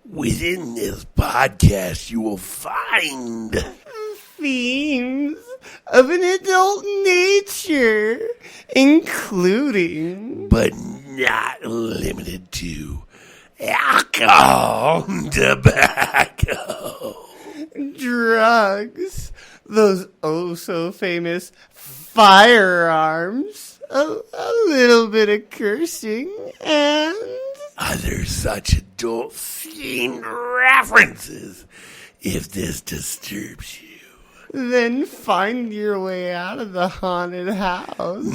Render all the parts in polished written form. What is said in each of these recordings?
Within this podcast, you will find themes of an adult nature, including, but not limited to, alcohol, tobacco, drugs, those oh-so-famous firearms, a little bit of cursing, and other such adult-themed references. If this disturbs you, then find your way out of the haunted house.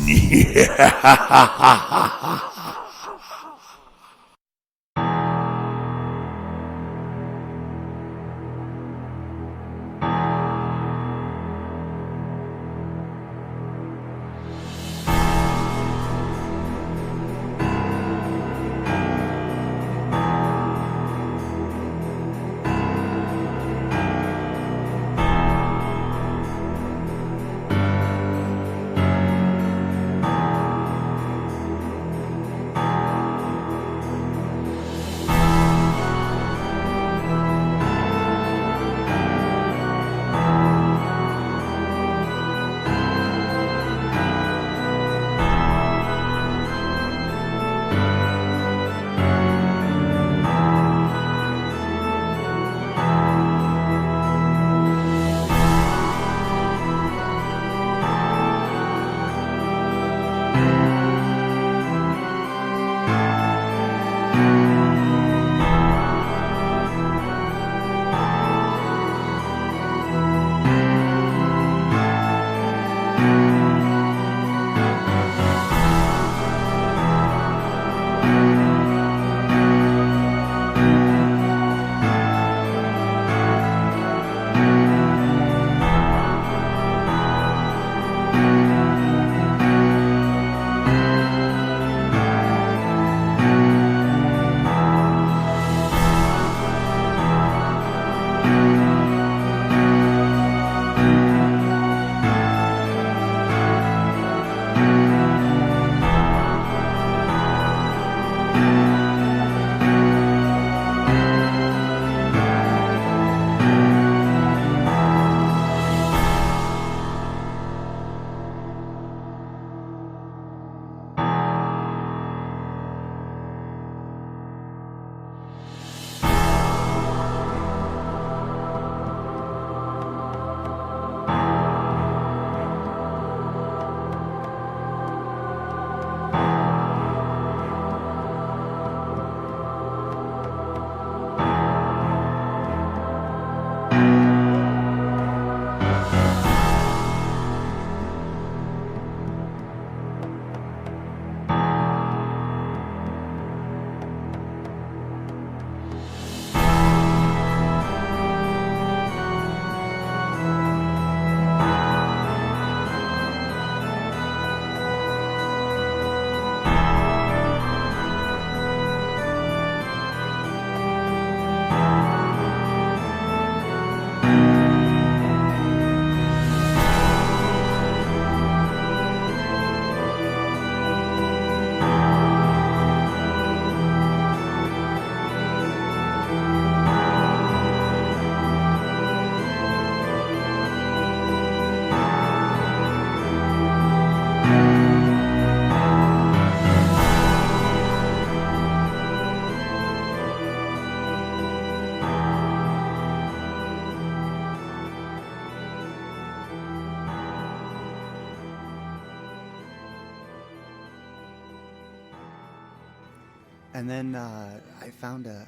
And then I found a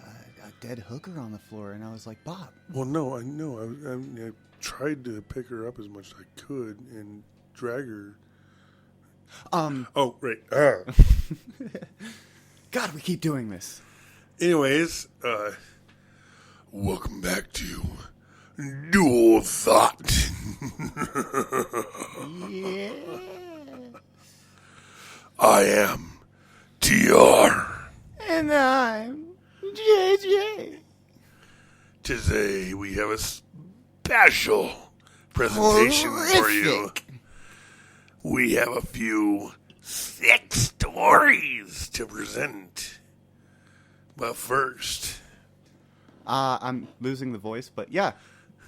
dead hooker on the floor, and I was like, Bob. Well, no, I know. I tried to pick her up as much as I could and drag her. Oh, right. God, we keep doing this. Anyways, welcome back to Dual Thought. Yeah. I am TR. And I'm JJ. Today we have a special presentation for you. We have a few sick stories to present. But first, I'm losing the voice, but yeah.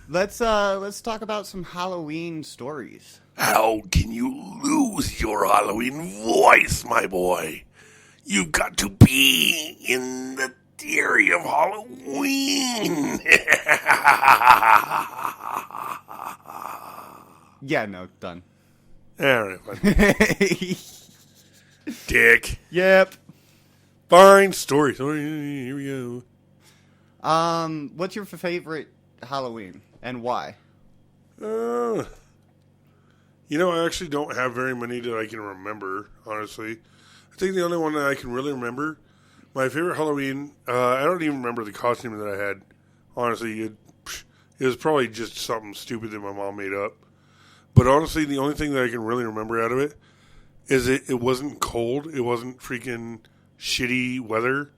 Let's talk about some Halloween stories. How can you lose your Halloween voice, my boy? You've got to be in the theory of Halloween. Yeah, no, done. All right, fine. Dick. Yep. Fine story. Here we go. What's your favorite Halloween and why? I actually don't have very many that I can remember, honestly. I think the only one that I can really remember, my favorite Halloween, I don't even remember the costume that I had. Honestly, it was probably just something stupid that my mom made up. But honestly, the only thing that I can really remember out of it is it wasn't cold. It wasn't freaking shitty weather.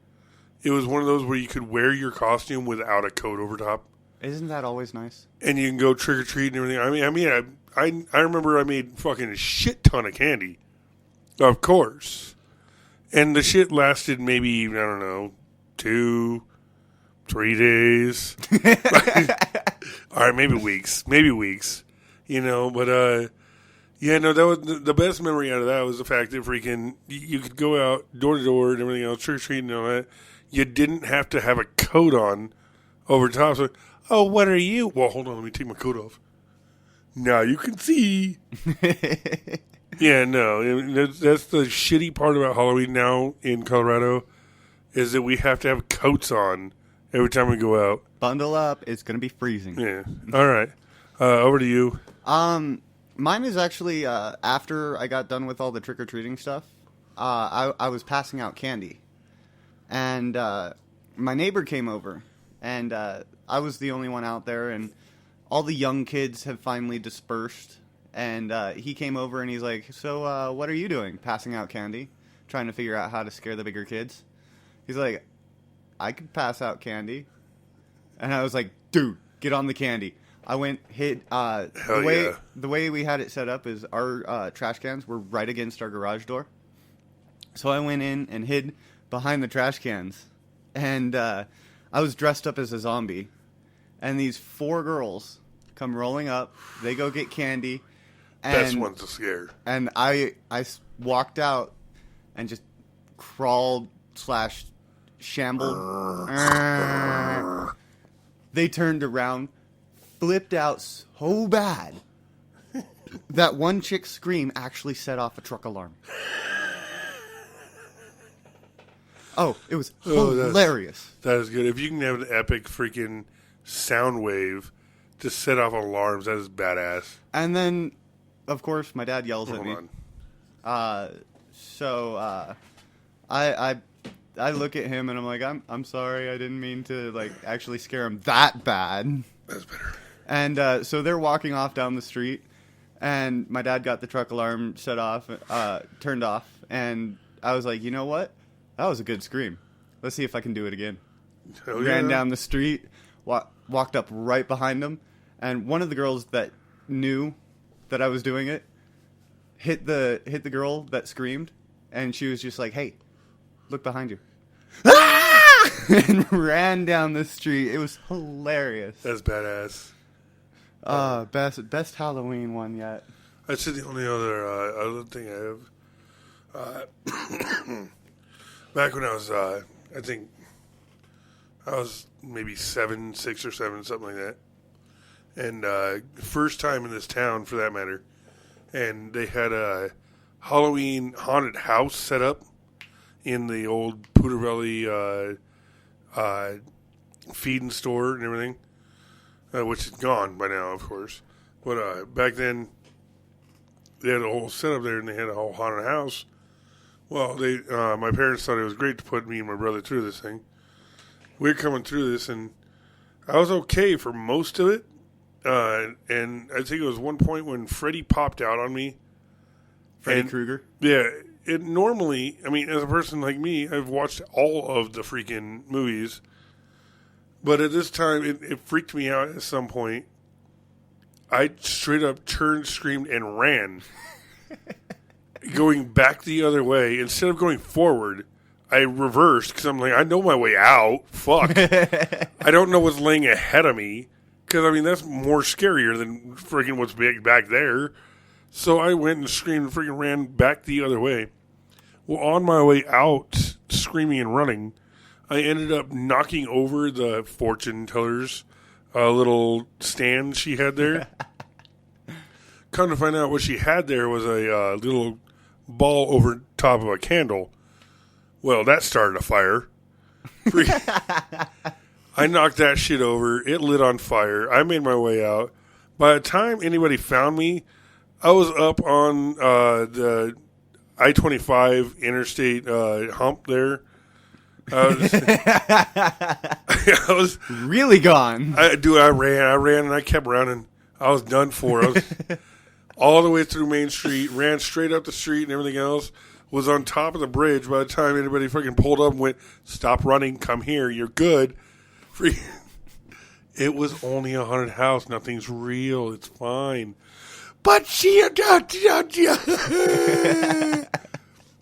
It was one of those where you could wear your costume without a coat over top. Isn't that always nice? And you can go trick or treat and everything. I remember I made fucking a shit ton of candy, of course, and the shit lasted maybe, I don't know, 2-3 days. All right, maybe weeks, But yeah, no, that was the best memory out of that was the fact that freaking you could go out door to door and everything else, trick or treating and all that. You didn't have to have a coat on over top. So, oh, what are you? Well, hold on, let me take my coat off. Now you can see. Yeah, no, that's the shitty part about Halloween now in Colorado is that we have to have coats on every time we go out. Bundle up. It's going to be freezing. Yeah. All right. Over to you. Mine is actually after I got done with all the trick-or-treating stuff, I was passing out candy. And my neighbor came over, and I was the only one out there, and all the young kids have finally dispersed. And he came over, and he's like, so what are you doing? Passing out candy? Trying to figure out how to scare the bigger kids? He's like, I could pass out candy. And I was like, dude, get on the candy. I went, the way we had it set up is our trash cans were right against our garage door. So I went in and hid behind the trash cans. And I was dressed up as a zombie. And these 4 girls come rolling up. They go get candy. And, Best ones to scare. And I walked out and just crawled / shambled. They turned around, flipped out so bad that one chick's scream actually set off a truck alarm. Oh, it was hilarious. That is good. If you can have an epic freaking sound wave to set off alarms, that is badass. And then, of course, my dad yells at me. On. I look at him and I'm like, I'm sorry, I didn't mean to actually scare him that bad. That's better. And so they're walking off down the street, and my dad got the truck alarm turned off, and I was like, you know what? That was a good scream. Let's see if I can do it again. Ran down the street, walked up right behind him, and one of the girls that knew that I was doing it hit the girl that screamed, and she was just like, hey, look behind you. And ran down the street. It was hilarious. That's badass. Best Halloween one yet. That's the only other thing I have. Back when I was, I think I was maybe 6 or 7, something like that. And first time in this town, for that matter. And they had a Halloween haunted house set up in the old Poudre Valley feeding store and everything, which is gone by now, of course. But back then, they had a whole setup there, and they had a whole haunted house. Well, my parents thought it was great to put me and my brother through this thing. We're coming through this, and I was okay for most of it. And I think it was one point when Freddy popped out on me. Freddy Krueger? Yeah. It normally, I mean, as a person like me, I've watched all of the freaking movies. But at this time, it freaked me out at some point. I straight up turned, screamed, and ran. Going back the other way. Instead of going forward, I reversed because I'm like, I know my way out. Fuck. I don't know what's laying ahead of me. Because, I mean, that's more scarier than freaking what's big back there. So I went and screamed and freaking ran back the other way. Well, on my way out, screaming and running, I ended up knocking over the fortune teller's little stand she had there. Come to find out what she had there was a little ball over top of a candle. Well, that started a fire. I knocked that shit over. It lit on fire. I made my way out. By the time anybody found me, I was up on the I-25 interstate hump there. I was really gone. I ran, and I kept running. I was done for. I was all the way through Main Street, ran straight up the street and everything else. Was on top of the bridge by the time anybody freaking pulled up and went, stop running, come here, you're good. It was only a haunted house. Nothing's real. It's fine. But she...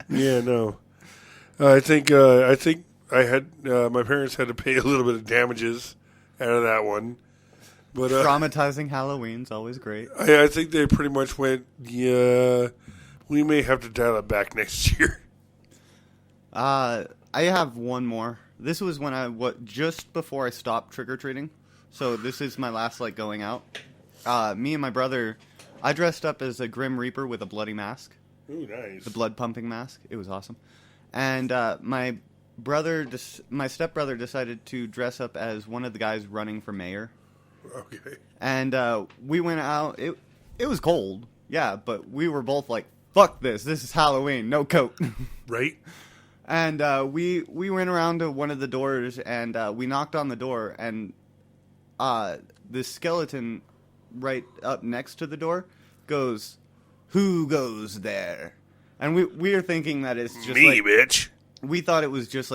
Yeah, no. I think I had... my parents had to pay a little bit of damages out of that one. But traumatizing Halloween's always great. I think they pretty much went, yeah... We may have to dial it back next year. I have one more. This was when just before I stopped trick-or-treating. So this is my last, going out. Me and my brother, I dressed up as a Grim Reaper with a bloody mask. Ooh, nice. The blood-pumping mask. It was awesome. And my stepbrother decided to dress up as one of the guys running for mayor. Okay. And we went out. It was cold, yeah, but we were both like, fuck this. This is Halloween. No coat. Right. And we went around to one of the doors, and we knocked on the door, and this skeleton right up next to the door goes, "Who goes there?" And we are thinking that it's just me, bitch. We thought it was just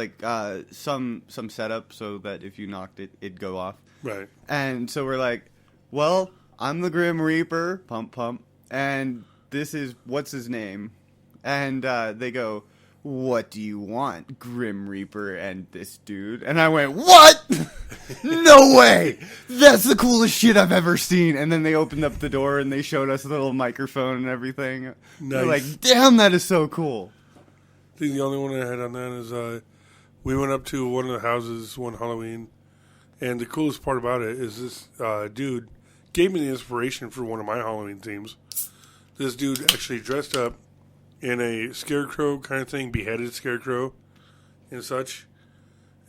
some setup so that if you knocked it, it'd go off. Right. And so we're like, well, I'm the Grim Reaper, pump pump, and this is, what's his name? And they go, what do you want, Grim Reaper and this dude? And I went, what? No way! That's the coolest shit I've ever seen. And then they opened up the door and they showed us a little microphone and everything. Nice. We're like, damn, that is so cool. I think the only one I had on that is we went up to one of the houses one Halloween, and the coolest part about it is this dude gave me the inspiration for one of my Halloween themes. This dude actually dressed up in a scarecrow kind of thing, beheaded scarecrow and such.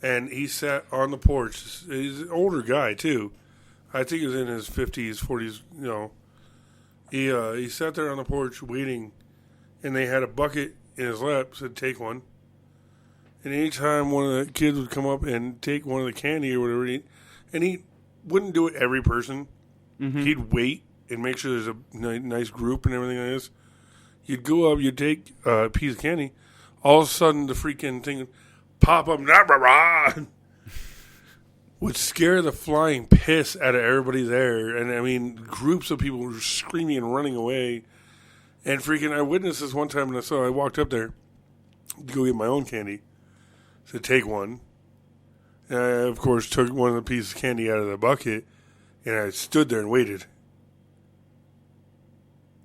And he sat on the porch. He's an older guy, too. I think he was in his 50s, 40s, you know. He sat there on the porch waiting, and they had a bucket in his lap, said, take one. And anytime one of the kids would come up and take one of the candy or whatever, and he wouldn't do it every person. Mm-hmm. He'd wait and make sure there's a nice group and everything like this. You'd go up, you'd take a piece of candy. All of a sudden, the freaking thing would pop up, would scare the flying piss out of everybody there. And, I mean, groups of people were screaming and running away. And freaking, I witnessed this one time, and I walked up there to go get my own candy. So take one. And I, of course, took one of the pieces of candy out of the bucket, and I stood there and waited.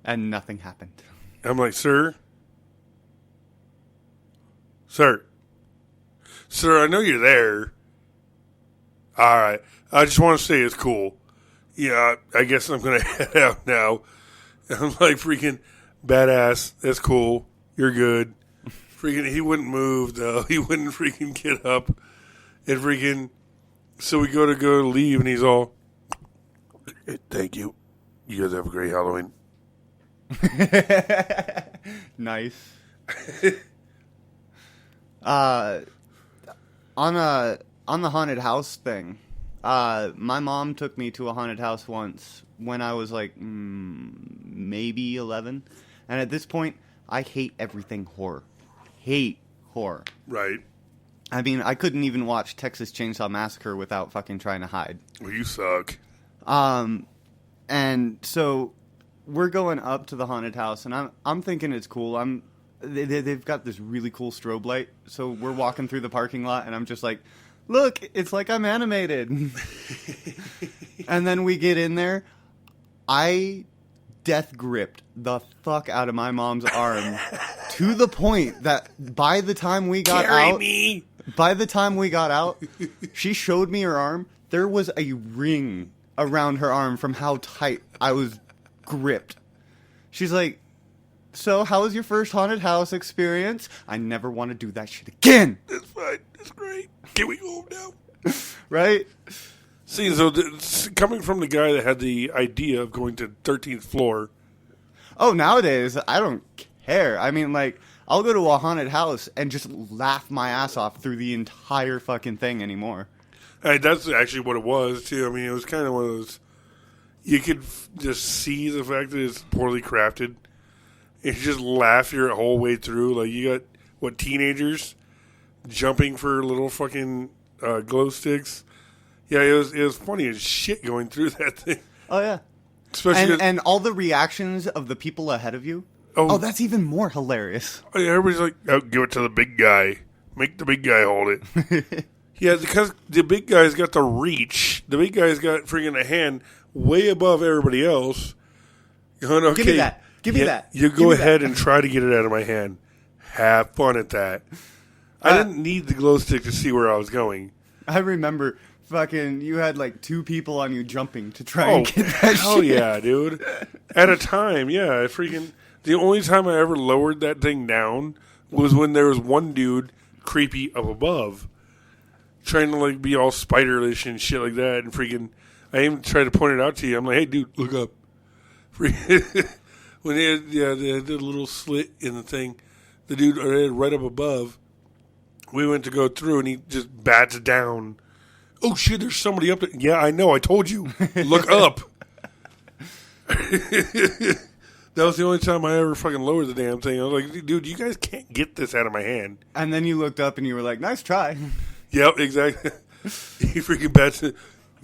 And nothing happened. I'm like, sir, I know you're there. All right. I just want to say it's cool. Yeah, I guess I'm going to head out now. And I'm like, freaking badass. That's cool. You're good. Freaking, he wouldn't move, though. He wouldn't freaking get up. And freaking, so we go to leave, and he's all, thank you. You guys have a great Halloween. Nice. On the haunted house thing, my mom took me to a haunted house once when I was like maybe 11, and at this point I hate everything horror. Hate horror. Right. I mean, I couldn't even watch Texas Chainsaw Massacre without fucking trying to hide. Well, you suck. And so we're going up to the haunted house, and I'm thinking it's cool. I'm they've got this really cool strobe light. So we're walking through the parking lot, and I'm just like, look, it's like I'm animated. And then we get in there. I death gripped the fuck out of my mom's arm to the point that by the time we got out, she showed me her arm. There was a ring around her arm from how tight I was gripped. She's like, so how was your first haunted house experience? I never want to do that shit again. That's fine. That's great. Can we go home now? Right? See, so coming from the guy that had the idea of going to 13th floor. Oh, nowadays, I don't care. I mean, like, I'll go to a haunted house and just laugh my ass off through the entire fucking thing anymore. Hey, that's actually what it was, too. I mean, it was kind of one of those... You could just see the fact that it's poorly crafted. And you just laugh your whole way through. Like, you got, teenagers jumping for little fucking glow sticks. Yeah, it was funny as shit going through that thing. Oh, yeah. Especially and all the reactions of the people ahead of you. Oh, that's even more hilarious. Everybody's like, oh, give it to the big guy. Make the big guy hold it. Yeah, because the big guy's got the reach. The big guy's got freaking a hand way above everybody else. Going, okay, give me that. Give me that. You go ahead and try to get it out of my hand. Have fun at that. I didn't need the glow stick to see where I was going. I remember fucking you had like 2 people on you jumping to try and get that hell shit. Yeah, dude. At a time, yeah. The only time I ever lowered that thing down was when there was one dude creepy up above trying to like be all spiderlish and shit like that, and I even tried to point it out to you. I'm like, hey, dude, look up. When they had the little slit in the thing, the dude right up above, we went to go through, and he just bats down. Oh, shit, there's somebody up there. Yeah, I know, I told you. Look up. That was the only time I ever fucking lowered the damn thing. I was like, dude, you guys can't get this out of my hand. And then you looked up, and you were like, nice try. Yep, exactly. He freaking bats it.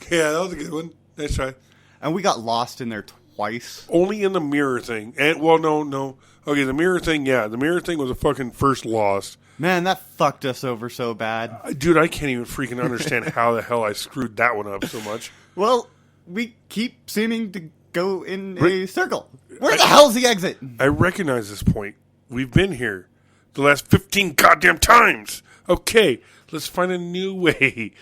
Yeah, that was a good one. Nice try. And we got lost in there twice. Only in the mirror thing. And well, no. Okay, the mirror thing, yeah. The mirror thing was a fucking first lost. Man, that fucked us over so bad. Dude, I can't even freaking understand how the hell I screwed that one up so much. Well, we keep seeming to go in a circle. Where the hell's the exit? I recognize this point. We've been here the last 15 goddamn times. Okay, let's find a new way.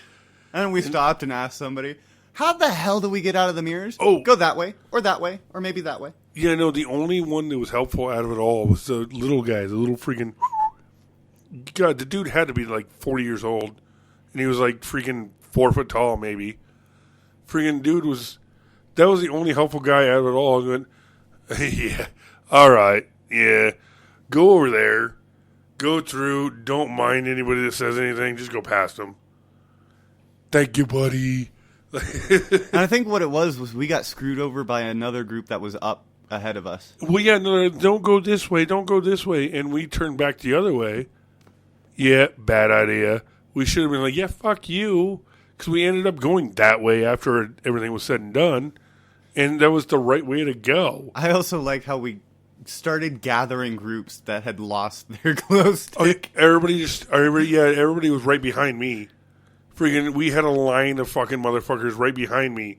And we stopped and asked somebody, how the hell do we get out of the mirrors? Oh. Go that way, or maybe that way. Yeah, no, the only one that was helpful out of it all was the little guy, the little freaking... God, the dude had to be like 40 years old. And he was like freaking 4 foot tall, maybe. Freaking dude was... That was the only helpful guy out of it all. I went, yeah, all right, yeah. Go over there. Go through. Don't mind anybody that says anything. Just go past them. Thank you, buddy. And I think what it was we got screwed over by another group that was up ahead of us. Well, yeah, no, don't go this way. Don't go this way. And we turned back the other way. Yeah, bad idea. We should have been like, yeah, fuck you. Because we ended up going that way after everything was said and done. And that was the right way to go. I also like how we started gathering groups that had lost their glow stick. Everybody was right behind me. Freaking, we had a line of fucking motherfuckers right behind me.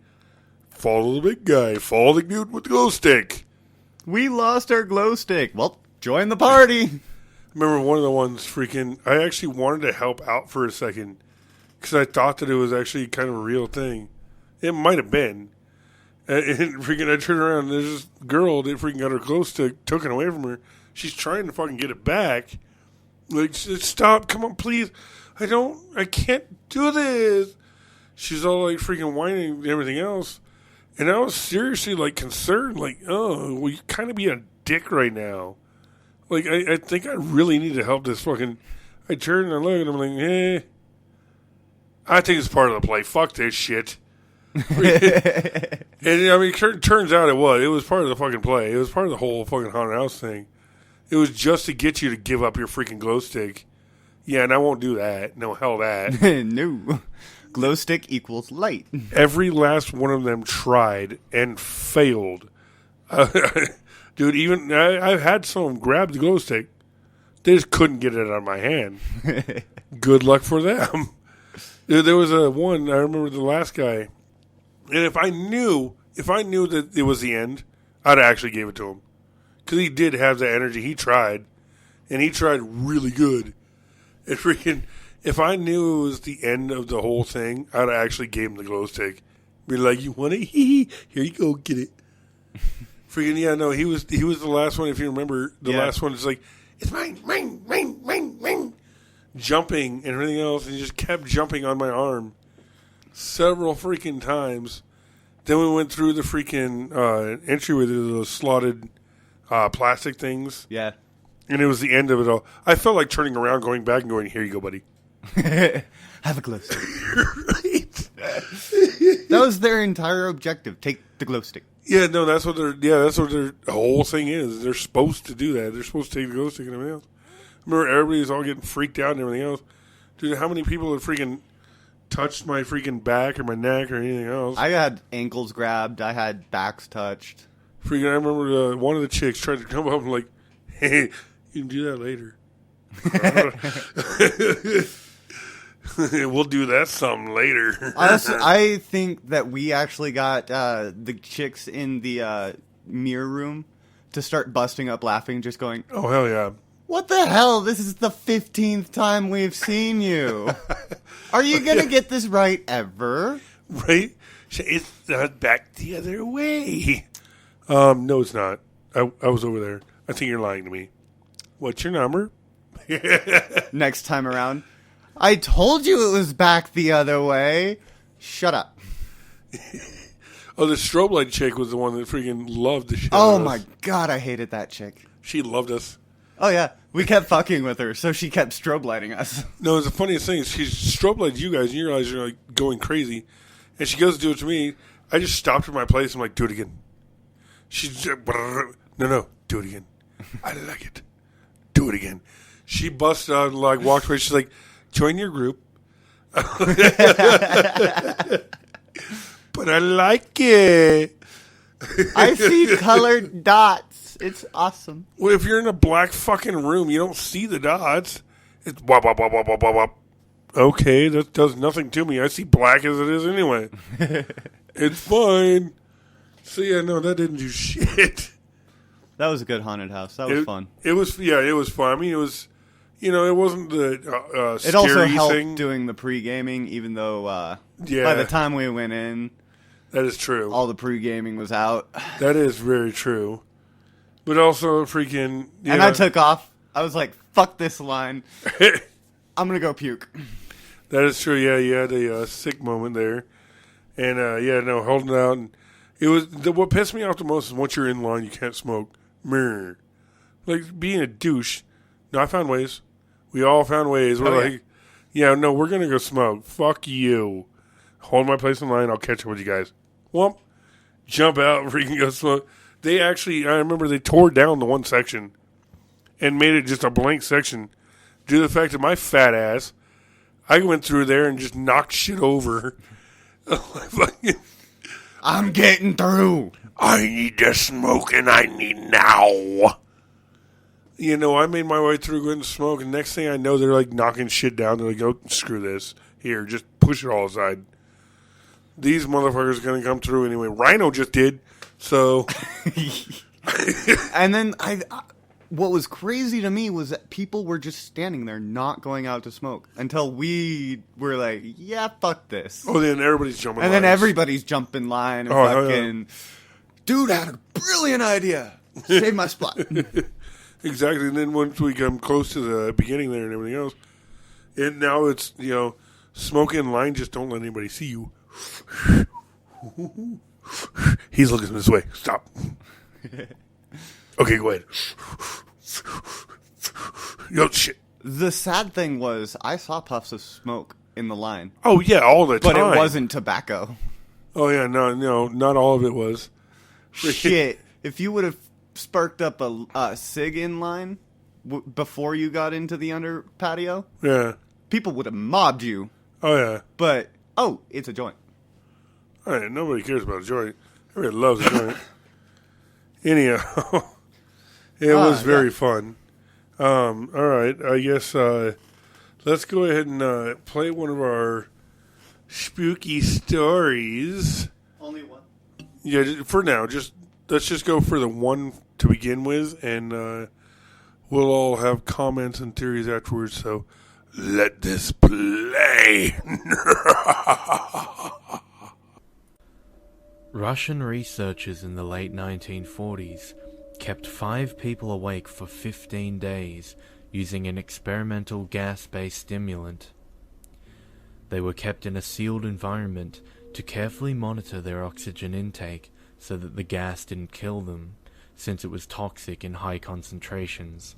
Follow the big guy. Follow the dude with the glow stick. We lost our glow stick. Well, join the party. I remember one of the ones I actually wanted to help out for a second because I thought that it was actually kind of a real thing. It might have been. And freaking, I turned around and there's this girl that freaking got her glow stick taken away from her. She's trying to fucking get it back. Like, stop, come on, please. I can't do this. She's all like freaking whining and everything else. And I was seriously like concerned, like, oh, well, you kind of be a dick right now. Like, I think I really need to help this fucking... I turned and I looked and I'm like, I think it's part of the play. Fuck this shit. And I mean, it turns out it was part of the fucking play. It was part of the whole fucking haunted house thing. It was just to get you to give up your freaking glow stick. Yeah, and I won't do that. No, hell that. No. Glow stick equals light. Every last one of them tried and failed. Dude, even I've had some grab the glow stick. They just couldn't get it out of my hand. Good luck for them. There was one, I remember the last guy, and if I knew that it was the end, I'd actually gave it to him. Because he did have the energy. He tried. And he tried really good. And freaking, if I knew it was the end of the whole thing, I'd actually gave him the glow stick. Be like, you want it? Here you go, get it. Freaking, yeah, no, he was the last one, if you remember. The last one is like, it's mine, mine, mine, mine, mine. Jumping and everything else. And he just kept jumping on my arm. Several freaking times. Then we went through the freaking entryway to those slotted plastic things. Yeah. And it was the end of it all. I felt like turning around, going back, and going, here you go, buddy. Have a glow stick. Right. That was their entire objective. Take the glow stick. Yeah, no, that's what their whole thing is. They're supposed to do that. They're supposed to take the glow stick and everything else. I remember everybody's all getting freaked out and everything else. Dude, how many people have freaking touched my freaking back or my neck or anything else? I had ankles grabbed. I had backs touched. Freaking, I remember one of the chicks tried to come up and like, hey, you can do that later. We'll do that something later. Honestly, I think that we actually got the chicks in the mirror room to start busting up laughing, just going, Oh, hell yeah. what the hell? This is the 15th time we've seen you. Are you going to get this right ever? Right? It's not back the other way. No, it's not. I was over there. I think you're lying to me. What's your number? Next time around, I told you it was back the other way. Shut up. Oh, the strobe light chick was the one that freaking loved the shit. Oh out of my us. god, I hated that chick. She loved us. Oh yeah, we kept fucking with her, so she kept strobe lighting us. No, it's the funniest thing. She strobe lights you guys, and you realize you're like going crazy. And she goes to do it to me. I just stopped at my place. I'm like, do it again. She's just, no, do it again. I like it. Do it again. She busted out and like walked away. She's like, join your group. But I like it. I see colored dots. It's awesome. Well, if you're in a black fucking room, you don't see the dots. It's wop, wop, wop, wop, wop, wop, wop. Okay, that does nothing to me. I see black as it is anyway. It's fine. So yeah, no, that didn't do shit. That was a good haunted house. That was fun. It was fun. I mean, it was, it wasn't the It also scary helped thing. doing the pre-gaming, even though by the time we went in, that is true. all the pre-gaming was out. That is very true. But also freaking... And I took off. I was like, fuck this line. I'm going to go puke. That is true. Yeah, you had a sick moment there. And, holding it out. And it was what pissed me off the most is once you're in line, you can't smoke. Mirror. Like, being a douche. No, I found ways. We all found ways. We're we're going to go smoke. Fuck you. Hold my place in line. I'll catch up with you guys. Whoop. Jump out. Freaking go smoke. They actually, I remember they tore down the one section and made it just a blank section due to the fact that my fat ass, I went through there and just knocked shit over. I'm getting through. I need to smoke and I need now. I made my way through going to smoke, and next thing I know, they're like knocking shit down. They're like, oh, screw this. Here, just push it all aside. These motherfuckers are going to come through anyway. Rhino just did, so. And then what was crazy to me was that people were just standing there not going out to smoke until we were like, yeah, fuck this. Oh, then everybody's jumping And lines. then everybody's jumping line and fucking, dude, I had a brilliant idea. Save my spot. Exactly, and then once we come close to the beginning there and everything else, and now it's, smoking in line, just don't let anybody see you. He's looking this way. Stop. Okay, go ahead. Yo, shit. The sad thing was I saw puffs of smoke in the line. Oh, yeah, all the time. But it wasn't tobacco. Oh, yeah, no, not all of it was. Shit. If you would have sparked up a cig in line before you got into the under patio, Yeah. people would have mobbed you. Oh, yeah. But, it's a joint. All right, nobody cares about a joint. Everybody loves a joint. Anyhow, it was very fun. All right. I guess let's go ahead and play one of our spooky stories. Only one. Yeah, for now, let's just go for the one to begin with, and we'll all have comments and theories afterwards. So let this play. Russian researchers in the late 1940s kept 5 people awake for 15 days using an experimental gas-based stimulant. They were kept in a sealed environment to carefully monitor their oxygen intake so that the gas didn't kill them, since it was toxic in high concentrations.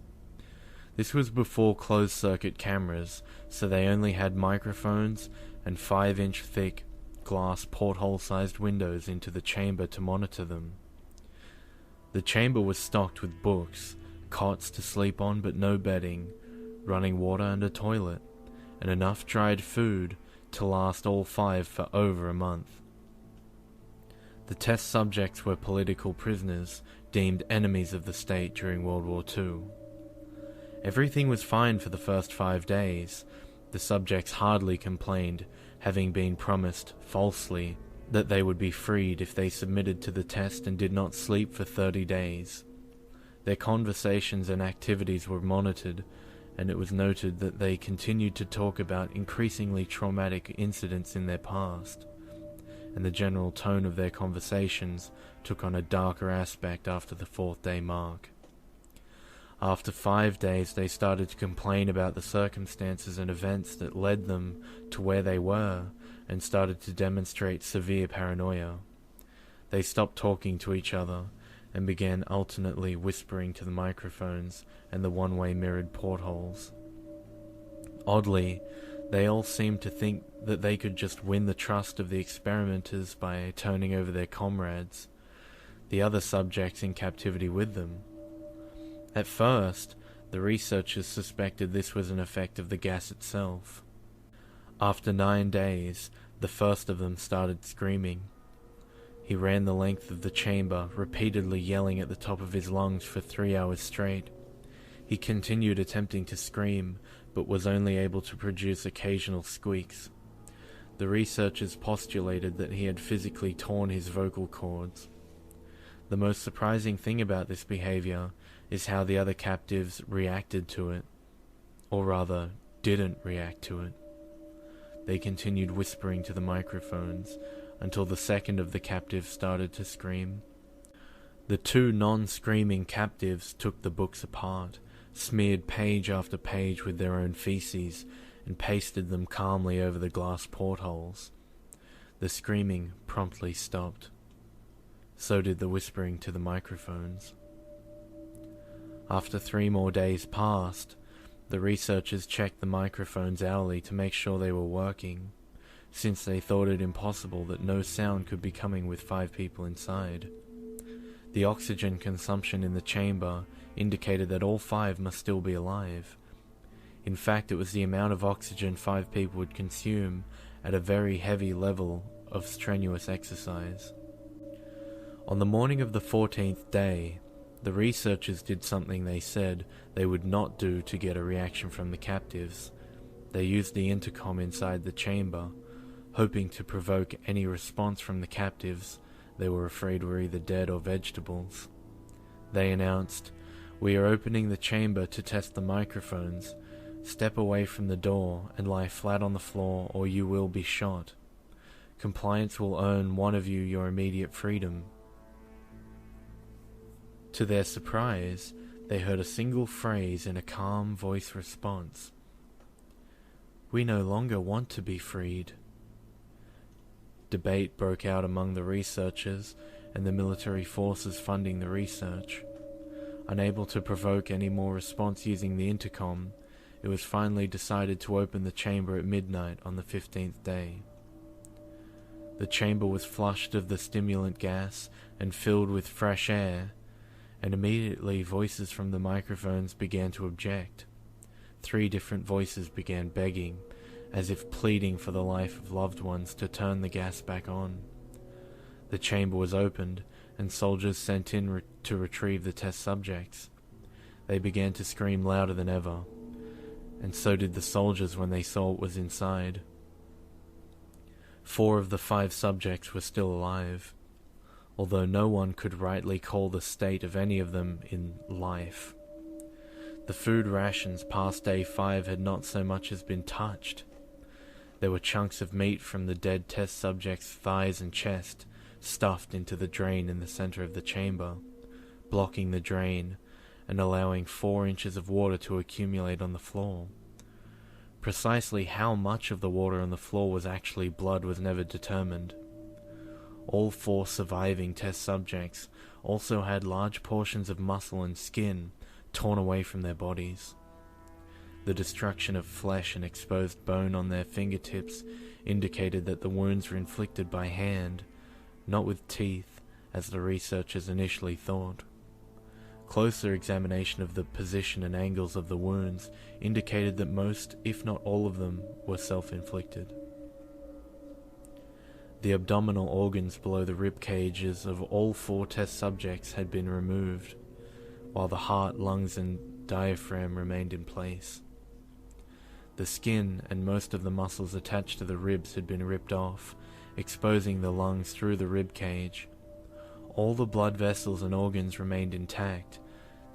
This was before closed-circuit cameras, so they only had microphones and 5-inch thick glass porthole-sized windows into the chamber to monitor them. The chamber was stocked with books, cots to sleep on but no bedding, running water and a toilet, and enough dried food to last all 5 for over a month. The test subjects were political prisoners deemed enemies of the state during World War II. Everything was fine for the first 5 days. The subjects hardly complained, having been promised, falsely, that they would be freed if they submitted to the test and did not sleep for 30 days. Their conversations and activities were monitored, and it was noted that they continued to talk about increasingly traumatic incidents in their past, and the general tone of their conversations took on a darker aspect after the 4th day mark. After 5 days, they started to complain about the circumstances and events that led them to where they were, and started to demonstrate severe paranoia. They stopped talking to each other, and began alternately whispering to the microphones and the one-way mirrored portholes. Oddly, they all seemed to think that they could just win the trust of the experimenters by turning over their comrades, the other subjects in captivity with them. At first, the researchers suspected this was an effect of the gas itself. After 9 days, the first of them started screaming. He ran the length of the chamber, repeatedly yelling at the top of his lungs for 3 hours straight. He continued attempting to scream, but was only able to produce occasional squeaks. The researchers postulated that he had physically torn his vocal cords. The most surprising thing about this behavior is how the other captives reacted to it, or rather, didn't react to it. They continued whispering to the microphones until the second of the captives started to scream. The 2 non-screaming captives took the books apart, smeared page after page with their own feces, and pasted them calmly over the glass portholes. The screaming promptly stopped. So did the whispering to the microphones. After 3 more days passed, the researchers checked the microphones hourly to make sure they were working, since they thought it impossible that no sound could be coming with 5 people inside. The oxygen consumption in the chamber indicated that all 5 must still be alive. In fact, it was the amount of oxygen 5 people would consume at a very heavy level of strenuous exercise. On the morning of the 14th day, the researchers did something they said they would not do to get a reaction from the captives. They used the intercom inside the chamber, hoping to provoke any response from the captives they were afraid were either dead or vegetables. They announced, "We are opening the chamber to test the microphones. Step away from the door and lie flat on the floor or you will be shot. Compliance will earn one of you your immediate freedom." To their surprise, they heard a single phrase in a calm voice response. "We no longer want to be freed." Debate broke out among the researchers and the military forces funding the research. Unable to provoke any more response using the intercom, it was finally decided to open the chamber at midnight on the 15th day. The chamber was flushed of the stimulant gas and filled with fresh air, and immediately voices from the microphones began to object. 3 different voices began begging, as if pleading for the life of loved ones, to turn the gas back on. The chamber was opened, and soldiers sent in to retrieve the test subjects. They began to scream louder than ever, and so did the soldiers when they saw what was inside. 4 of the 5 subjects were still alive, although no one could rightly call the state of any of them in life. The food rations past day 5 had not so much as been touched. There were chunks of meat from the dead test subject's thighs and chest stuffed into the drain in the center of the chamber, blocking the drain and allowing 4 inches of water to accumulate on the floor. Precisely how much of the water on the floor was actually blood was never determined. All 4 surviving test subjects also had large portions of muscle and skin torn away from their bodies. The destruction of flesh and exposed bone on their fingertips indicated that the wounds were inflicted by hand, not with teeth, as the researchers initially thought. Closer examination of the position and angles of the wounds indicated that most, if not all of them, were self-inflicted. The abdominal organs below the rib cages of all 4 test subjects had been removed, while the heart, lungs, and diaphragm remained in place. The skin and most of the muscles attached to the ribs had been ripped off, exposing the lungs through the rib cage. All the blood vessels and organs remained intact.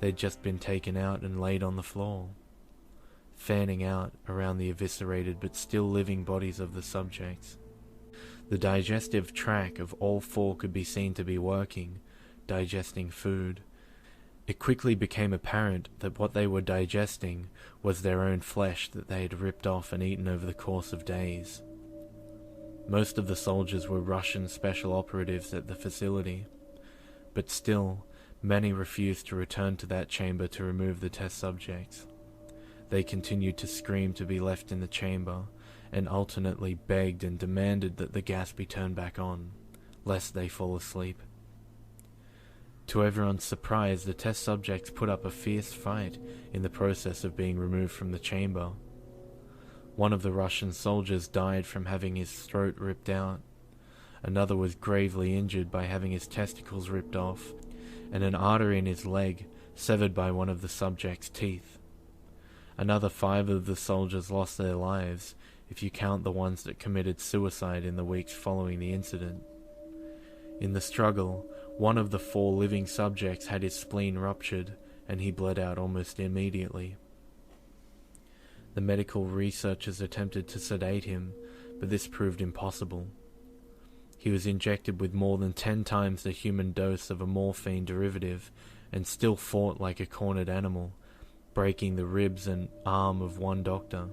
They'd just been taken out and laid on the floor, fanning out around the eviscerated but still living bodies of the subjects. The digestive tract of all 4 could be seen to be working, digesting food. It quickly became apparent that what they were digesting was their own flesh that they had ripped off and eaten over the course of days. Most of the soldiers were Russian special operatives at the facility, but still, many refused to return to that chamber to remove the test subjects. They continued to scream to be left in the chamber, and alternately begged and demanded that the gas be turned back on, lest they fall asleep. To everyone's surprise, the test subjects put up a fierce fight in the process of being removed from the chamber. One of the Russian soldiers died from having his throat ripped out. Another was gravely injured by having his testicles ripped off, and an artery in his leg severed by one of the subject's teeth. Another 5 of the soldiers lost their lives, if you count the ones that committed suicide in the weeks following the incident. In the struggle, one of the 4 living subjects had his spleen ruptured, and he bled out almost immediately. The medical researchers attempted to sedate him, but this proved impossible. He was injected with more than 10 times the human dose of a morphine derivative, and still fought like a cornered animal, breaking the ribs and arm of one doctor.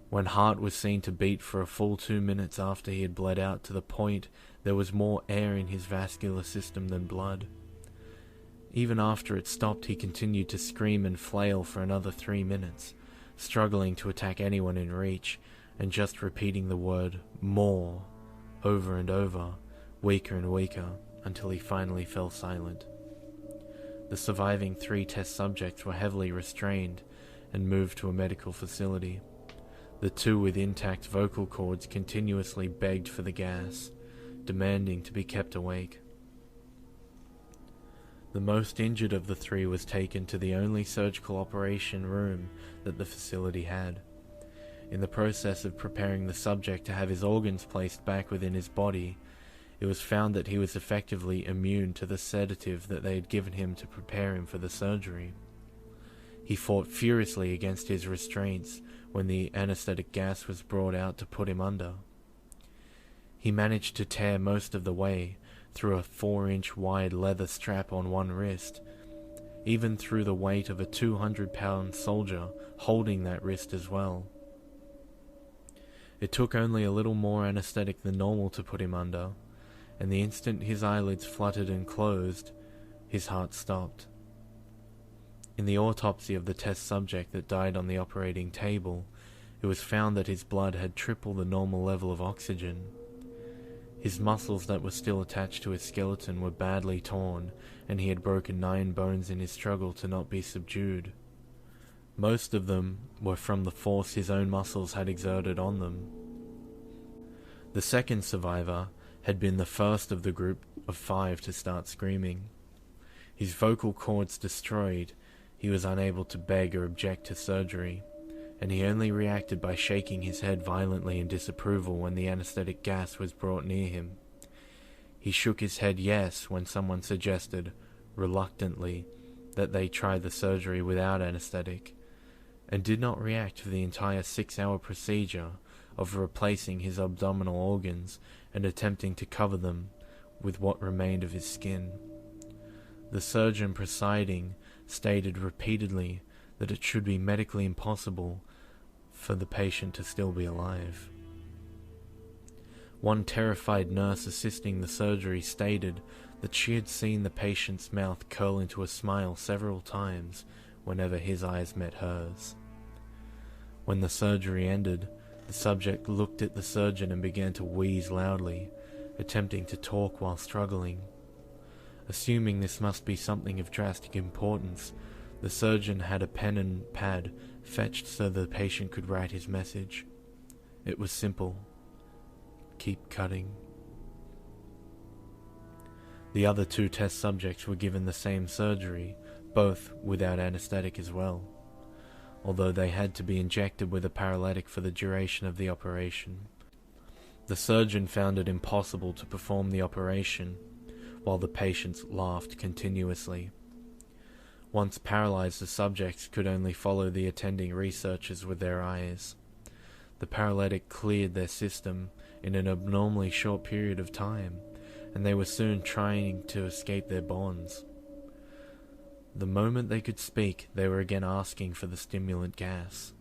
When heart was seen to beat for a full 2 minutes after he had bled out to the point there was more air in his vascular system than blood. Even after it stopped, he continued to scream and flail for another 3 minutes, struggling to attack anyone in reach, and just repeating the word "more" over and over, weaker and weaker, until he finally fell silent. The surviving 3 test subjects were heavily restrained and moved to a medical facility. The 2 with intact vocal cords continuously begged for the gas, demanding to be kept awake. The most injured of the 3 was taken to the only surgical operation room that the facility had. In the process of preparing the subject to have his organs placed back within his body, it was found that he was effectively immune to the sedative that they had given him to prepare him for the surgery. He fought furiously against his restraints when the anesthetic gas was brought out to put him under. He managed to tear most of the way through a 4-inch wide leather strap on one wrist, even through the weight of a 200-pound soldier holding that wrist as well. It took only a little more anesthetic than normal to put him under, and the instant his eyelids fluttered and closed, his heart stopped. In the autopsy of the test subject that died on the operating table, it was found that his blood had triple the normal level of oxygen. His muscles that were still attached to his skeleton were badly torn, and he had broken 9 bones in his struggle to not be subdued. Most of them were from the force his own muscles had exerted on them. The second survivor had been the first of the group of 5 to start screaming. His vocal cords destroyed, he was unable to beg or object to surgery, and he only reacted by shaking his head violently in disapproval when the anesthetic gas was brought near him. He shook his head yes when someone suggested, reluctantly, that they try the surgery without anesthetic, and did not react for the entire 6-hour procedure of replacing his abdominal organs and attempting to cover them with what remained of his skin. The surgeon presiding stated repeatedly that it should be medically impossible for the patient to still be alive. One terrified nurse assisting the surgery stated that she had seen the patient's mouth curl into a smile several times whenever his eyes met hers. When the surgery ended, the subject looked at the surgeon and began to wheeze loudly, attempting to talk while struggling. Assuming this must be something of drastic importance, the surgeon had a pen and pad fetched so the patient could write his message. It was simple. Keep cutting. The other 2 test subjects were given the same surgery, both without anesthetic as well, although they had to be injected with a paralytic for the duration of the operation. The surgeon found it impossible to perform the operation, while the patients laughed continuously. Once paralyzed, the subjects could only follow the attending researchers with their eyes. The paralytic cleared their system in an abnormally short period of time, and they were soon trying to escape their bonds. The moment they could speak, they were again asking for the stimulant gas.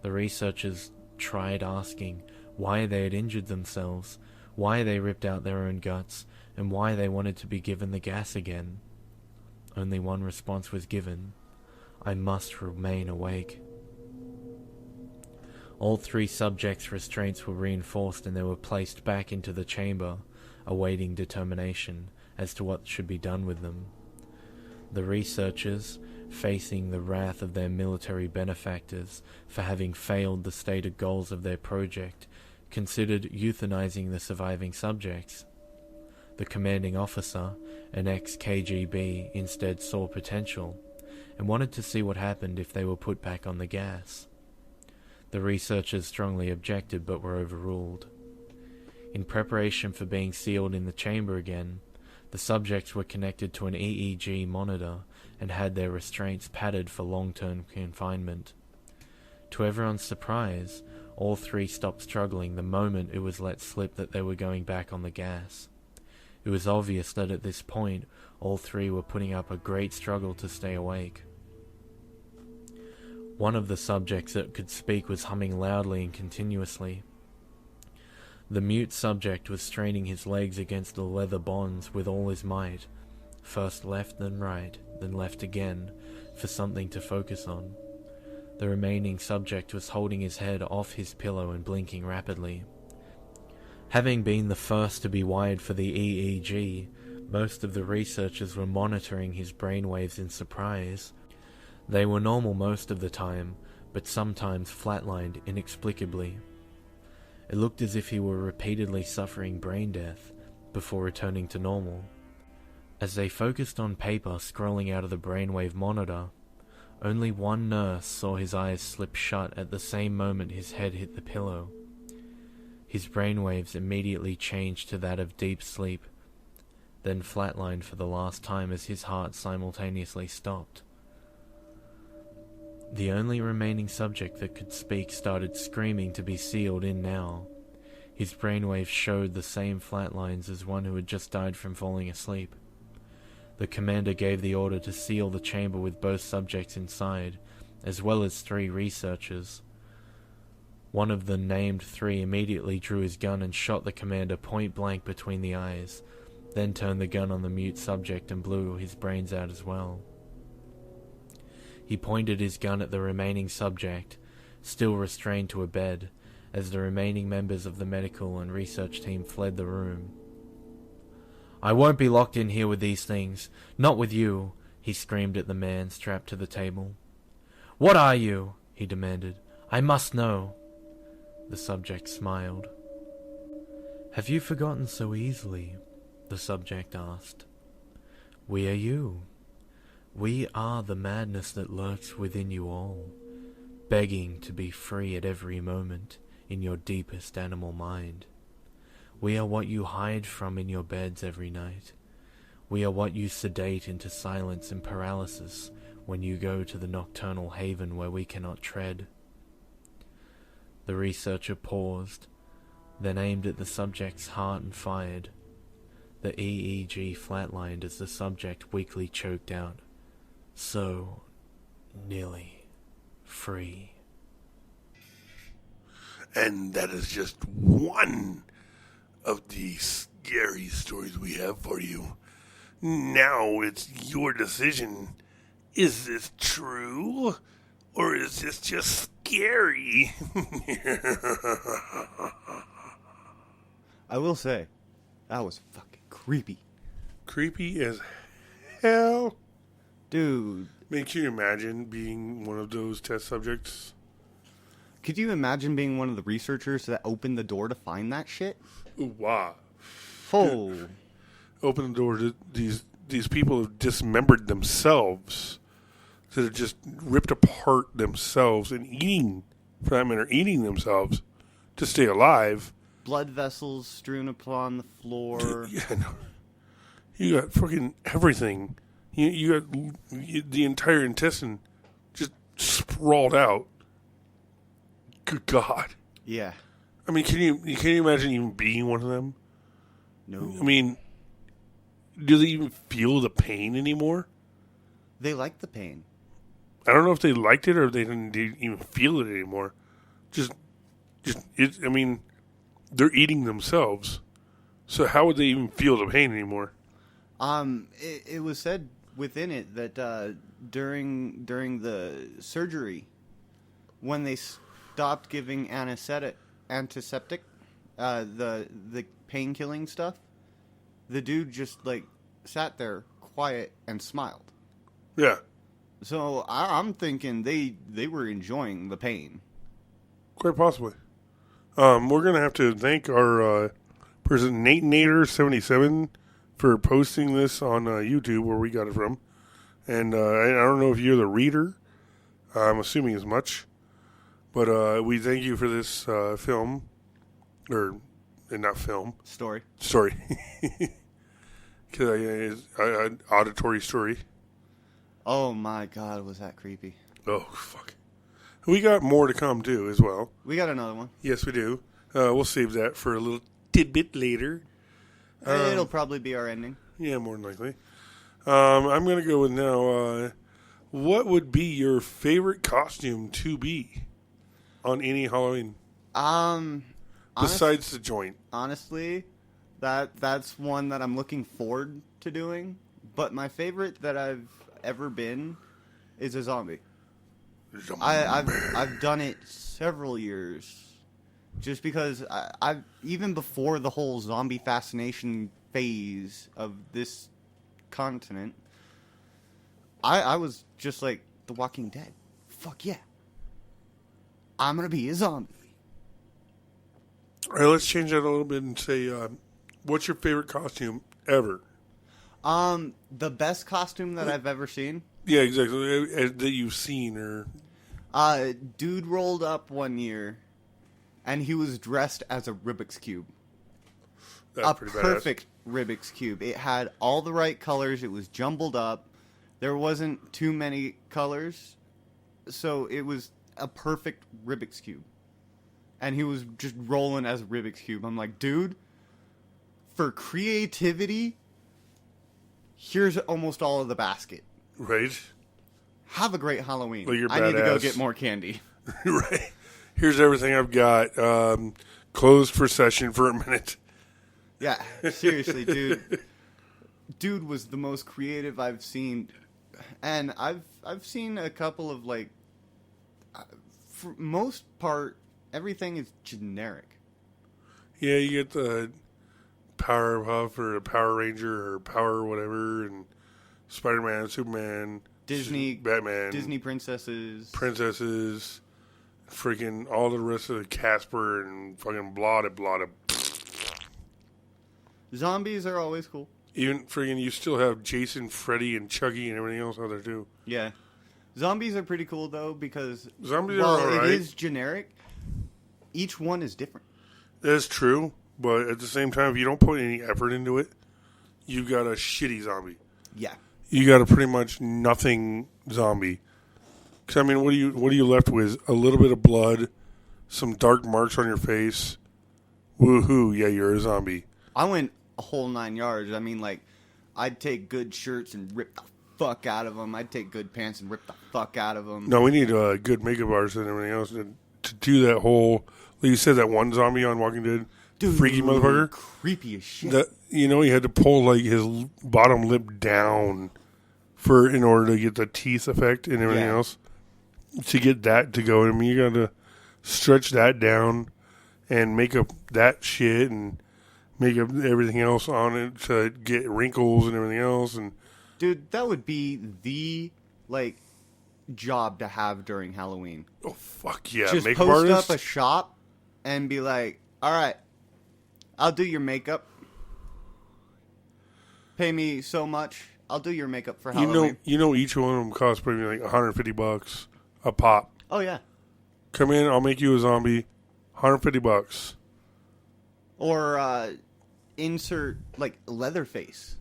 The researchers tried asking why they had injured themselves, why they ripped out their own guts, and why they wanted to be given the gas again. Only one response was given: I must remain awake. All 3 subjects' restraints were reinforced and they were placed back into the chamber, awaiting determination as to what should be done with them. The researchers, facing the wrath of their military benefactors for having failed the stated goals of their project, considered euthanizing the surviving subjects. The commanding officer, an ex-KGB, instead saw potential and wanted to see what happened if they were put back on the gas. The researchers strongly objected but were overruled. In preparation for being sealed in the chamber again, the subjects were connected to an EEG monitor and had their restraints padded for long-term confinement. To everyone's surprise, all 3 stopped struggling the moment it was let slip that they were going back on the gas. It was obvious that at this point, all 3 were putting up a great struggle to stay awake. One of the subjects that could speak was humming loudly and continuously. The mute subject was straining his legs against the leather bonds with all his might, first left then right, then left again, for something to focus on. The remaining subject was holding his head off his pillow and blinking rapidly. Having been the first to be wired for the EEG, most of the researchers were monitoring his brainwaves in surprise. They were normal most of the time, but sometimes flatlined inexplicably. It looked as if he were repeatedly suffering brain death before returning to normal. As they focused on paper scrolling out of the brainwave monitor, only one nurse saw his eyes slip shut at the same moment his head hit the pillow. His brainwaves immediately changed to that of deep sleep, then flatlined for the last time as his heart simultaneously stopped. The only remaining subject that could speak started screaming to be sealed in now. His brainwaves showed the same flatlines as one who had just died from falling asleep. The commander gave the order to seal the chamber with both subjects inside, as well as 3 researchers. One of the named 3 immediately drew his gun and shot the commander point blank between the eyes, then turned the gun on the mute subject and blew his brains out as well. He pointed his gun at the remaining subject, still restrained to a bed, as the remaining members of the medical and research team fled the room. "I won't be locked in here with these things. Not with you," he screamed at the man strapped to the table. "What are you?" he demanded. "I must know." The subject smiled. "Have you forgotten so easily?" the subject asked. We are you. We are the madness that lurks within you all, begging to be free at every moment in your deepest animal mind. We are what you hide from in your beds every night. We are what you sedate into silence and paralysis when you go to the nocturnal haven where we cannot tread. The researcher paused, then aimed at the subject's heart and fired. The EEG flatlined as the subject weakly choked out. So nearly free. And that is just one of the scary stories we have for you. Now it's your decision. Is this true? Or is this just scary? I will say, that was fucking creepy. Creepy as hell. Dude, Can you imagine being one of those test subjects? could you imagine being one of the researchers that opened the door to find that shit? Ooh, wow. Oh, Open the door to these people who've dismembered themselves, that have just ripped apart themselves and eating, for that matter, eating themselves to stay alive. blood vessels strewn upon the floor. Yeah, no. You got fucking everything. You got the entire intestine just sprawled out. Good God. Yeah. I mean, can you imagine even being one of them? No. I mean, do they even feel the pain anymore? They like the pain. I don't know if they liked it or if they didn't even feel it anymore. I mean, they're eating themselves. So how would they even feel the pain anymore? It was said within it that during the surgery, when they stopped giving antiseptic, the pain killing stuff, the dude just like sat there quiet and smiled. Yeah, So I'm thinking they were enjoying the pain. quite possibly. We're going to have to thank our person, NateNader77, for posting this on YouTube, where we got it from. And I don't know if you're the reader. I'm assuming as much. But we thank you for this film. Or, not film. Story. Story. Because auditory story. Oh my God, was that creepy? Oh, fuck. We got more to come, too, as well. We got another one. Yes, we do. We'll save that for a little tidbit later. It'll probably be our ending. Yeah, more than likely. I'm going to go with now, what would be your favorite costume to be on any Halloween? Besides the joint. Honestly, that's one that I'm looking forward to doing. But my favorite that I've ever been is a zombie. I've done it several years, just because I've even before the whole zombie fascination phase of this continent, I was just like The Walking Dead. Fuck yeah, I'm gonna be a zombie. All right, let's change that a little bit and say, what's your favorite costume ever? The best costume that I've ever seen. Yeah, exactly. That you've seen, or Dude rolled up one year, and he was dressed as a Rubik's Cube. that's A pretty badass. perfect Rubik's Cube. It had all the right colors. It was jumbled up. There wasn't too many colors, so it was a perfect Rubik's Cube. And he was just rolling as a Rubik's Cube. I'm like, dude, for creativity, here's almost all of the basket. Right? Have a great Halloween. Well, you're I need to go badass. get more candy. Right. Here's everything I've got. Closed for session for a minute. Yeah, seriously, dude. Dude was the most creative I've seen, and I've seen a couple of like, for most part, everything is generic. Yeah, you get the Powerpuff or a Power Ranger or Power whatever, and Spider-Man, Superman, Disney, Batman, Disney princesses. princesses, freaking all the rest of the Casper and fucking blah. Zombies are always cool. Even friggin' you still have Jason, Freddy, and Chucky and everything else out there too. Yeah. Zombies are pretty cool though because Zombies while are alright. it is generic, each one is different. That's true, but at the same time, if you don't put any effort into it, you got a shitty zombie. Yeah. You got a pretty much nothing zombie. 'Cause, I mean, what are you left with? A little bit of blood, some dark marks on your face. Woohoo! Yeah, you're a zombie. I went a whole 9 yards. I mean, like, I'd take good shirts and rip the fuck out of them. I'd take good pants and rip the fuck out of them. No, we need a good makeup artist and everything else to do that whole. Like you said, that one zombie on Walking Dead, Dude, freaky motherfucker. Creepy as shit. That he had to pull like his bottom lip down in order to get the teeth effect and everything Yeah. else. To get that to go, I mean, you got to stretch that down and make up that shit and make up everything else on it to get wrinkles and everything else. And Dude, that would be the, like, job to have during Halloween. oh fuck yeah, Just makeup post artist. up a shop and be like, all right, I'll do your makeup. Pay me so much. I'll do your makeup for Halloween. You know, each one of them costs probably like $150 a pop. Oh, yeah. Come in, I'll make you a zombie. $150. Or insert, like, Leatherface.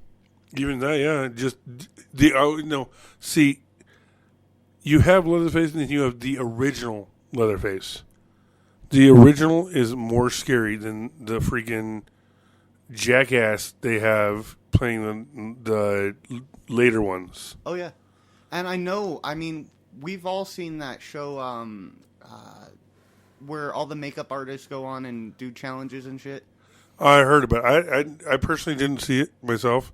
Even that, yeah. Just no. See, you have Leatherface, and then you have the original Leatherface. The original is more scary than the freaking jackass they have playing the later ones. Oh, yeah. And I know, I mean, we've all seen that show where all the makeup artists go on and do challenges and shit. I heard about it. I personally didn't see it myself.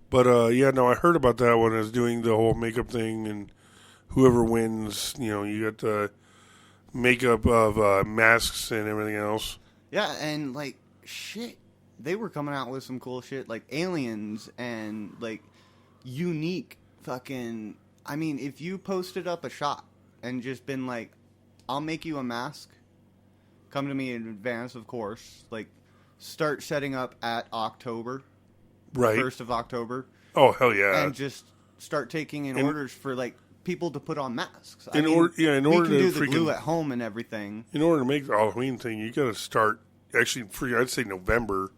But, yeah, no, I heard about that one as doing the whole makeup thing, and whoever wins, you got the makeup of masks and everything else. Yeah, and, like, shit. They were coming out with some cool shit, like aliens and, like, unique fucking... I mean, if you posted up a shop and just been like, I'll make you a mask, come to me in advance, of course. Like, start setting up at October. Right. 1st of October. Oh, hell yeah. And just start taking in orders for, like, people to put on masks. In we order can to do the glue freaking- at home and everything. In order to make the Halloween thing, you got to start, actually, I'd say November,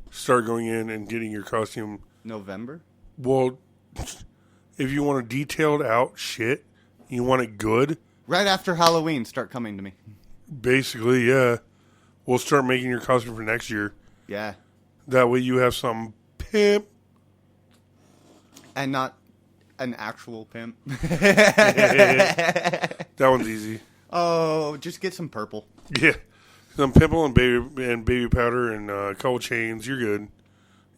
start going in and getting your costume. November? Well, if you want a detailed out shit, you want it good, Right after Halloween, start coming to me. basically, yeah. We'll start making your costume for next year. Yeah. That way you have some pimp. And not an actual pimp. That one's easy. Oh, just get some purple. Yeah. Some pimple and baby powder and a couple chains. You're good.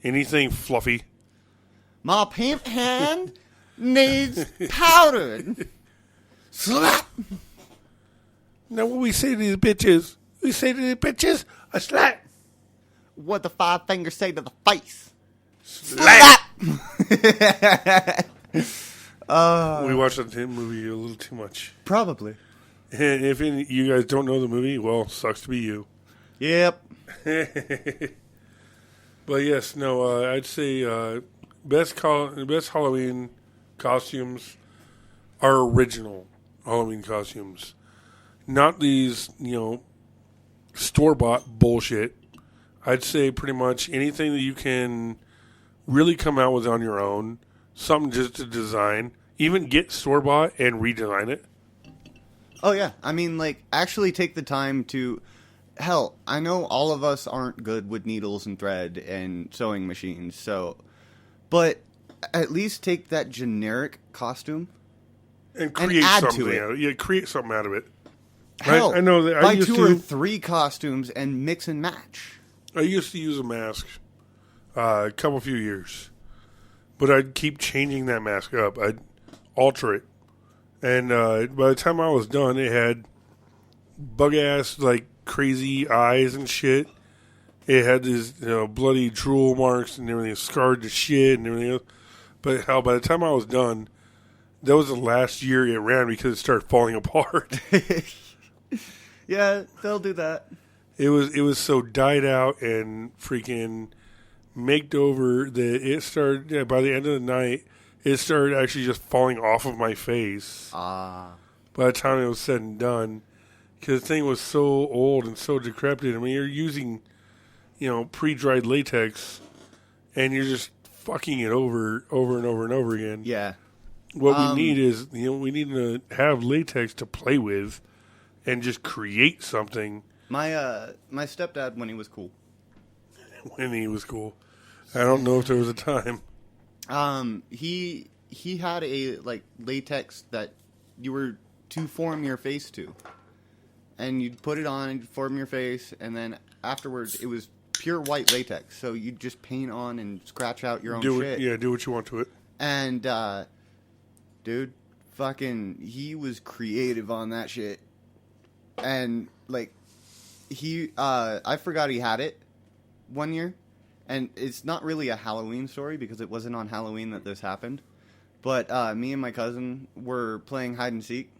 Anything fluffy. My pimp hand needs powdered. Slap! Now what we say to these bitches? We say to these bitches, a slap. What the five fingers say to the face? Slap. Slap! We watched that movie a little too much. Probably. And if you guys don't know the movie, well, sucks to be you. Yep. But yes, no, I'd say best Halloween costumes are original Halloween costumes. Not these, store-bought bullshit. I'd say pretty much anything that you can really come out with on your own. Something just to design. Even get store-bought and redesign it. Oh, yeah. I mean, like, actually take the time to... Hell, I know all of us aren't good with needles and thread and sewing machines, so... But at least take that generic costume And create add to something it. out of it. Yeah, create something out of it. Hell, I know that I buy used 2 or to 3 costumes and mix and match. I used to use a mask a few years. But I'd keep changing that mask up. I'd alter it. And by the time I was done, it had bug-ass, like, crazy eyes and shit. It had these, bloody drool marks and everything, scarred to shit and everything else. But hell, by the time I was done, that was the last year it ran because it started falling apart. Yeah, they'll do that. It was so dyed out and freaking maked over that it started, by the end of the night, it started actually just falling off of my face. Ah. By the time it was said and done. Because the thing was so old and so decrepit. I mean, you're using, pre-dried latex, and you're just fucking it over and over and over again. Yeah. What we need is, we need to have latex to play with and just create something. My stepdad, when he was cool. When he was cool. I don't know if there was a time. He had a, latex that you were to form your face to. And you'd put it on and form your face, and then afterwards it was pure white latex. So you'd just paint on and scratch out your own shit. Do what you want to it. And, dude, he was creative on that shit. And, I forgot he had it one year. And it's not really a Halloween story because it wasn't on Halloween that this happened. But me and my cousin were playing hide and seek.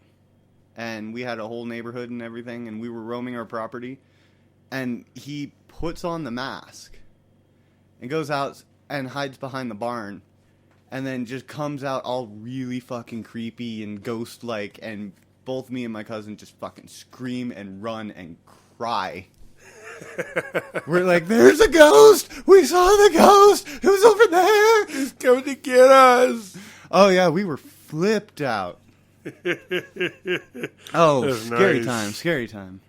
And we had a whole neighborhood and everything. And we were roaming our property. And he puts on the mask. And goes out and hides behind the barn. And then just comes out all really fucking creepy and ghost-like. And both me and my cousin just fucking scream and run and cry. We're like, there's a ghost! We saw the ghost! It was over there! He's coming to get us! Oh, yeah, we were flipped out. Oh, That's scary nice. scary time.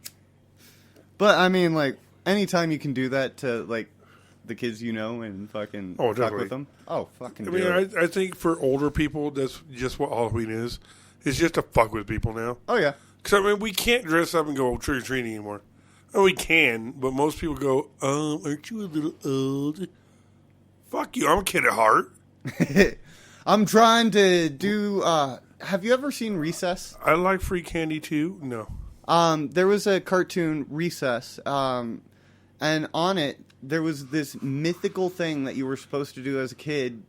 But, I mean, anytime you can do that to, the kids and fucking fuck definitely. with them. Oh, fucking I do mean, it. I think for older people, that's just what Halloween is. It's just to fuck with people now. Oh, yeah. Because, we can't dress up and go trick-or-treating anymore. Oh, we can, but most people go, aren't you a little old? Fuck you, I'm a kid at heart. I'm trying to do, have you ever seen Recess? I like free candy, too. No. There was a cartoon, Recess, and on it, there was this mythical thing that you were supposed to do as a kid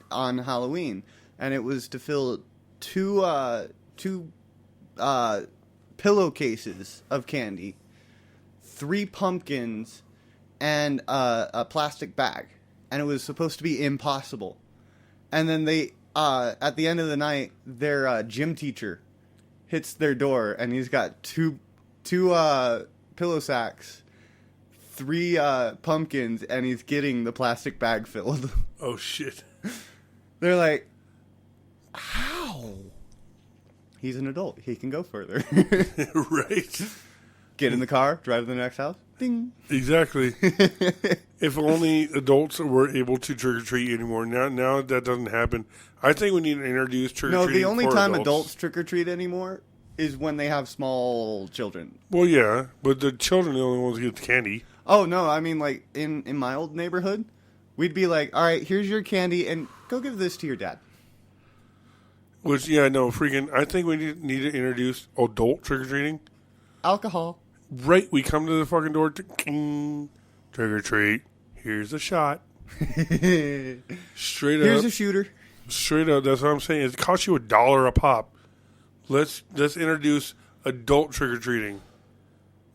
on Halloween, and it was to fill two pillowcases of candy, 3 pumpkins, and a plastic bag, and it was supposed to be impossible. And then they, at the end of the night, their gym teacher hits their door, and he's got two pillow sacks, 3 pumpkins, and he's getting the plastic bag filled. Oh, shit. They're like, how? He's an adult. He can go further. Right? Get in the car, drive to the next house. Ding. Exactly. If only adults were able to trick-or-treat anymore. Now that doesn't happen. I think we need to introduce trick-or-treating. No, the only for time adults trick-or-treat anymore is when they have small children. Well, yeah, but the children are the only ones who get the candy. Oh, no, I mean, in my old neighborhood, we'd be like, all right, here's your candy, and go give this to your dad. Which, yeah, no, freaking, I think we need to introduce adult trick-or-treating. Alcohol. Right, we come to the fucking door, trick-or-treat, here's a shot. Straight up. Here's a shooter. Straight up, that's what I'm saying. It costs you $1 a pop. Let's introduce adult trick-or-treating.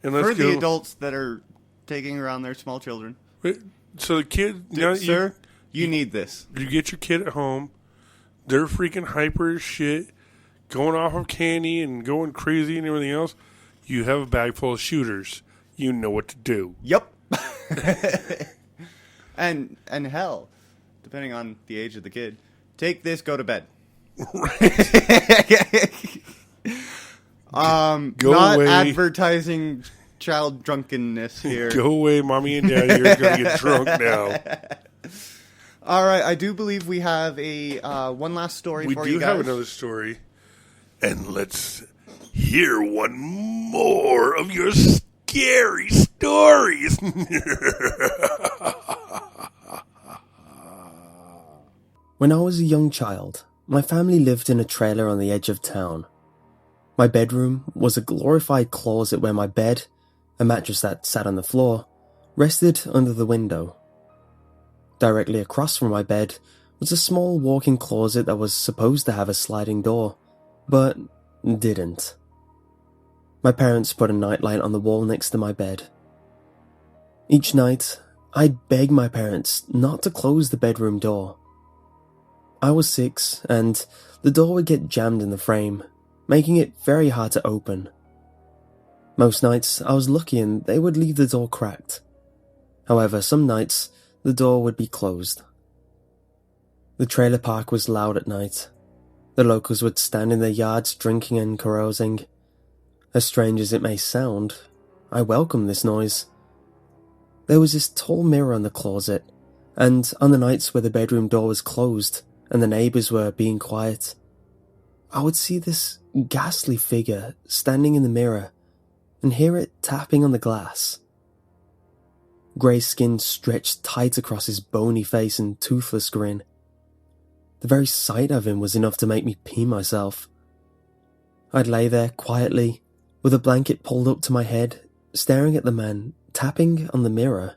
And let's For the adults that are taking around their small children. So the kid... Sir, you need this. You get your kid at home. They're freaking hyper as shit. Going off of candy and going crazy and everything else. You have a bag full of shooters. You know what to do. Yep. and hell, depending on the age of the kid, take this, go to bed. Go not away. Advertising child drunkenness here. Go away, mommy and daddy are going to get drunk now. All right, I do believe we have a one last story for you guys. We do have another story. And let's hear one more of your scary stories. When I was a young child, my family lived in a trailer on the edge of town. My bedroom was a glorified closet where my bed, a mattress that sat on the floor, rested under the window. Directly across from my bed was a small walk-in closet that was supposed to have a sliding door, but didn't. My parents put a nightlight on the wall next to my bed. Each night, I'd beg my parents not to close the bedroom door. I was 6, and the door would get jammed in the frame, making it very hard to open. Most nights I was lucky and they would leave the door cracked. However, some nights the door would be closed. The trailer park was loud at night. The locals would stand in their yards drinking and carousing. As strange as it may sound, I welcomed this noise. There was this tall mirror in the closet, and on the nights where the bedroom door was closed and the neighbours were being quiet, I would see this ghastly figure standing in the mirror and hear it tapping on the glass. Grey skin stretched tight across his bony face and toothless grin. The very sight of him was enough to make me pee myself. I'd lay there quietly, with a blanket pulled up to my head, staring at the man tapping on the mirror.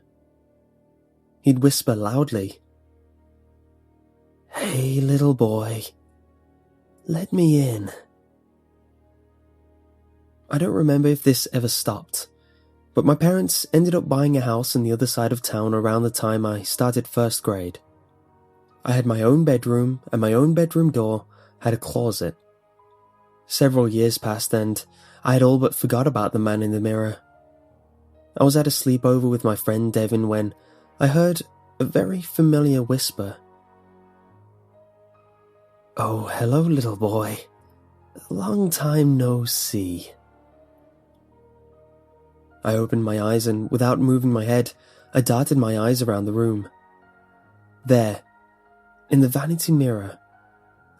He'd whisper loudly, "Hey, little boy, let me in." I don't remember if this ever stopped, but my parents ended up buying a house on the other side of town around the time I started first grade. I had my own bedroom, and my own bedroom door had a closet. Several years passed and I had all but forgot about the man in the mirror. I was at a sleepover with my friend Devin when I heard a very familiar whisper. "Oh, hello, little boy. Long time no see." I opened my eyes and, without moving my head, I darted my eyes around the room. There, in the vanity mirror,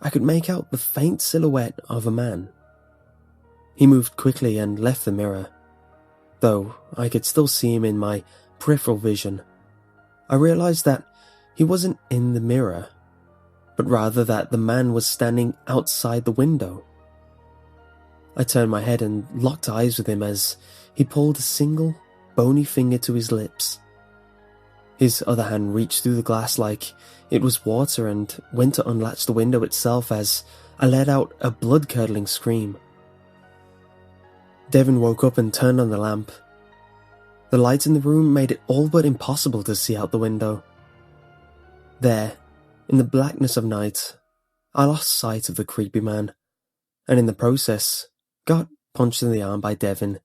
I could make out the faint silhouette of a man. He moved quickly and left the mirror, though I could still see him in my peripheral vision. I realized that he wasn't in the mirror, but rather that the man was standing outside the window. I turned my head and locked eyes with him as he pulled a single, bony finger to his lips. His other hand reached through the glass like it was water and went to unlatch the window itself as I let out a blood-curdling scream. Devin woke up and turned on the lamp. The light in the room made it all but impossible to see out the window. There, in the blackness of night, I lost sight of the creepy man, and in the process, got punched in the arm by Devin,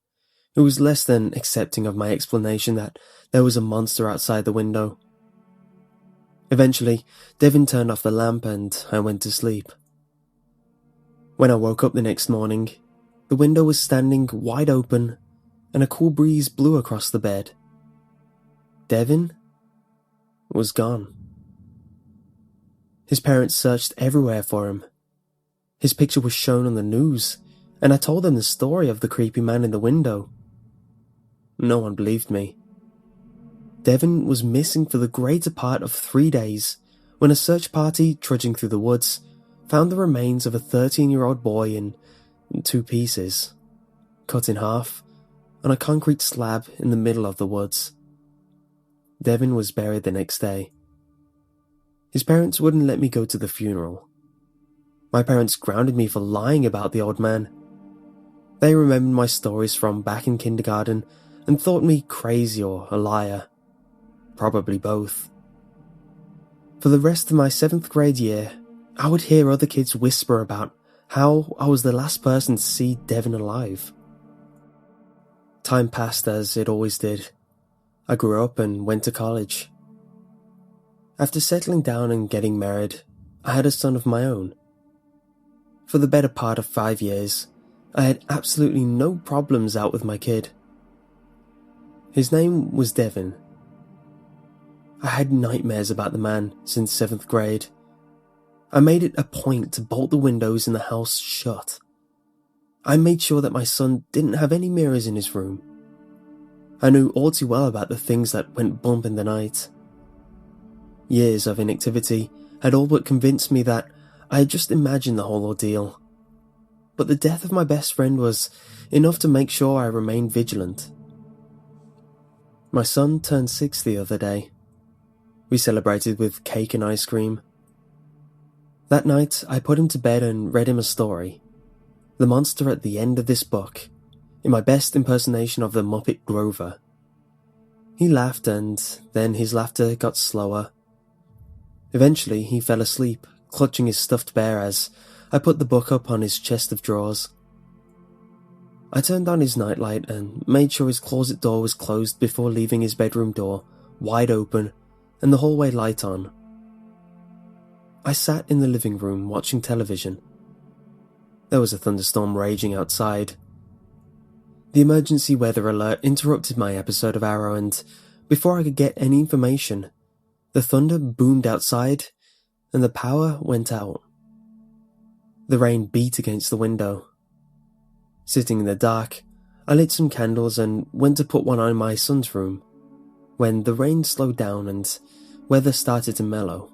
who was less than accepting of my explanation that there was a monster outside the window. Eventually, Devin turned off the lamp and I went to sleep. When I woke up the next morning, the window was standing wide open and a cool breeze blew across the bed. Devin was gone. His parents searched everywhere for him. His picture was shown on the news, and I told them the story of the creepy man in the window. No one believed me. Devin was missing for the greater part of 3 days when a search party trudging through the woods found the remains of a 13-year-old boy in 2 pieces, cut in half, on a concrete slab in the middle of the woods. Devin was buried the next day. His parents wouldn't let me go to the funeral. My parents grounded me for lying about the old man. They remembered my stories from back in kindergarten and thought me crazy or a liar. Probably both. For the rest of my 7th grade year, I would hear other kids whisper about how I was the last person to see Devin alive. Time passed as it always did. I grew up and went to college. After settling down and getting married, I had a son of my own. For the better part of 5 years, I had absolutely no problems out with my kid. His name was Devin. I had nightmares about the man since 7th grade. I made it a point to bolt the windows in the house shut. I made sure that my son didn't have any mirrors in his room. I knew all too well about the things that went bump in the night. Years of inactivity had all but convinced me that I had just imagined the whole ordeal. But the death of my best friend was enough to make sure I remained vigilant. My son turned 6 the other day. We celebrated with cake and ice cream. That night, I put him to bed and read him a story. The monster at the end of this book, in my best impersonation of the Muppet Grover. He laughed, and then his laughter got slower. Eventually, he fell asleep, clutching his stuffed bear as I put the book up on his chest of drawers. I turned on his nightlight and made sure his closet door was closed before leaving his bedroom door wide open and the hallway light on. I sat in the living room watching television. There was a thunderstorm raging outside. The emergency weather alert interrupted my episode of Arrow, and before I could get any information, the thunder boomed outside and the power went out. The rain beat against the window. Sitting in the dark, I lit some candles and went to put one on in my son's room, when the rain slowed down and weather started to mellow.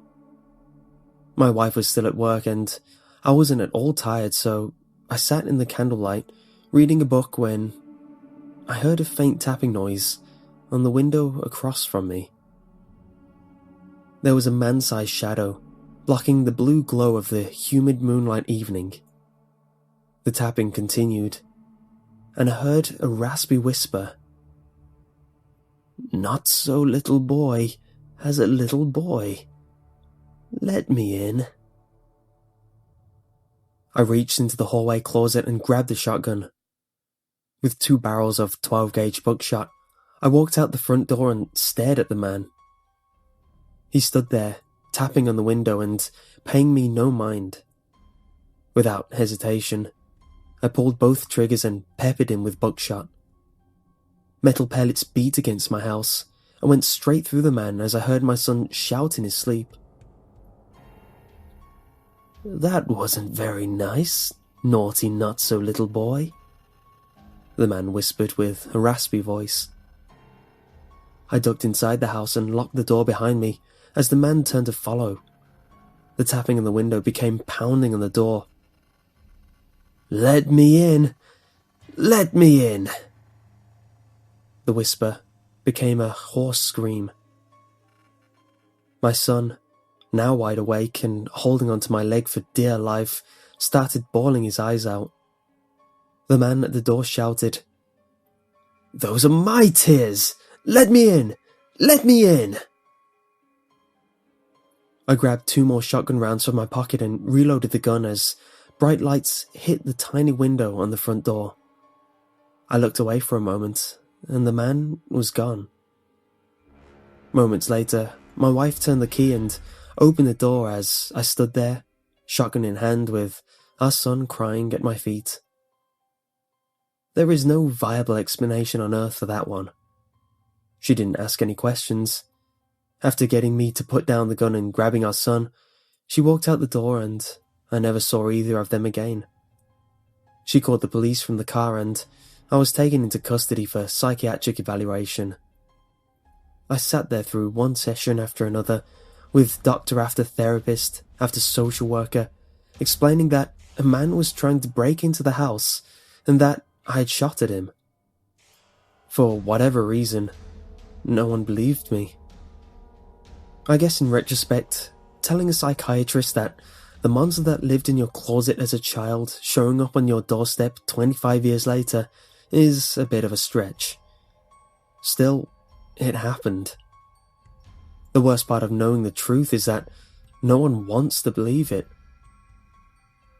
My wife was still at work and I wasn't at all tired, so I sat in the candlelight reading a book when I heard a faint tapping noise on the window across from me. There was a man-sized shadow blocking the blue glow of the humid moonlight evening. The tapping continued, and I heard a raspy whisper. "Not so little boy has a little boy. Let me in." I reached into the hallway closet and grabbed the shotgun. With 2 barrels of 12-gauge buckshot, I walked out the front door and stared at the man. He stood there, tapping on the window and paying me no mind. Without hesitation, I pulled both triggers and peppered him with buckshot. Metal pellets beat against my house and went straight through the man as I heard my son shout in his sleep. "That wasn't very nice, naughty not-so-little boy," the man whispered with a raspy voice. I ducked inside the house and locked the door behind me as the man turned to follow. The tapping on the window became pounding on the door. "Let me in! Let me in!" The whisper became a hoarse scream. My son, now wide awake and holding onto my leg for dear life, started bawling his eyes out. The man at the door shouted, "Those are my tears! Let me in! Let me in!" I grabbed 2 more shotgun rounds from my pocket and reloaded the gun as bright lights hit the tiny window on the front door. I looked away for a moment, and the man was gone. Moments later, my wife turned the key and opened the door as I stood there, shotgun in hand, with our son crying at my feet. There is no viable explanation on earth for that one. She didn't ask any questions. After getting me to put down the gun and grabbing our son, she walked out the door and I never saw either of them again. She called the police from the car and I was taken into custody for psychiatric evaluation. I sat there through one session after another, with doctor after therapist after social worker, explaining that a man was trying to break into the house and that I had shot at him. For whatever reason, no one believed me. I guess in retrospect, telling a psychiatrist that the monster that lived in your closet as a child showing up on your doorstep 25 years later is a bit of a stretch. Still, it happened. The worst part of knowing the truth is that no one wants to believe it.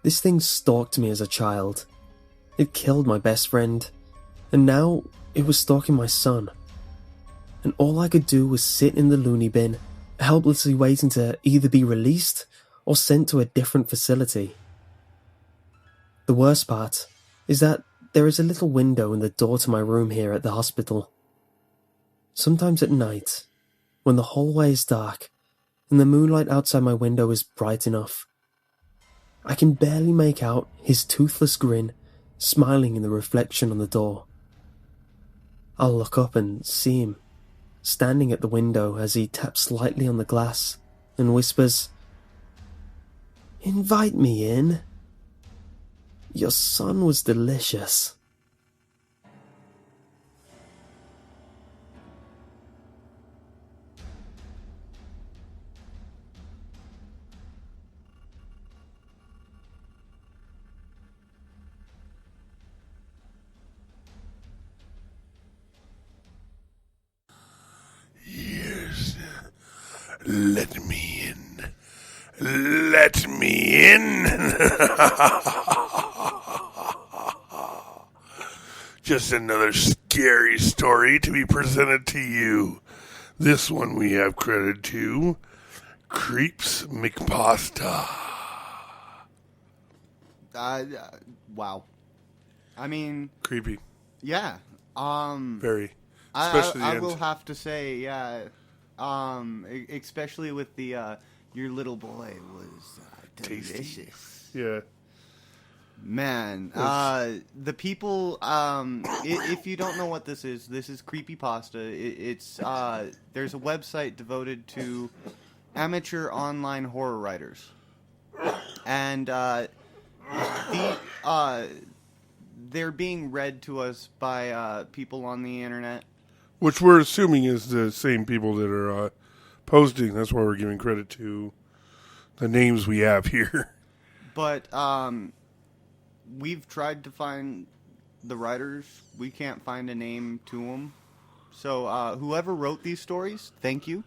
This thing stalked me as a child. It killed my best friend, and now it was stalking my son. And all I could do was sit in the loony bin, helplessly waiting to either be released or sent to a different facility. The worst part is that there is a little window in the door to my room here at the hospital. Sometimes at night, when the hallway is dark and the moonlight outside my window is bright enough, I can barely make out his toothless grin smiling in the reflection on the door. I'll look up and see him, standing at the window as he taps lightly on the glass and whispers, "Invite me in. Your son was delicious." Let me in. Let me in. Just another scary story to be presented to you. This one we have credit to creepypasta. Wow. I mean, Creepy. yeah. Very. I Especially the end. will have to say, yeah. Especially with the your little boy was Tasty. delicious. Yeah. Man, the people. If you don't know what this is creepypasta. It's there's a website devoted to amateur online horror writers, and they're being read to us by people on the internet. Which we're assuming is the same people that are posting. That's why we're giving credit to the names we have here. But we've tried to find the writers. We can't find a name to them. So whoever wrote these stories, thank you.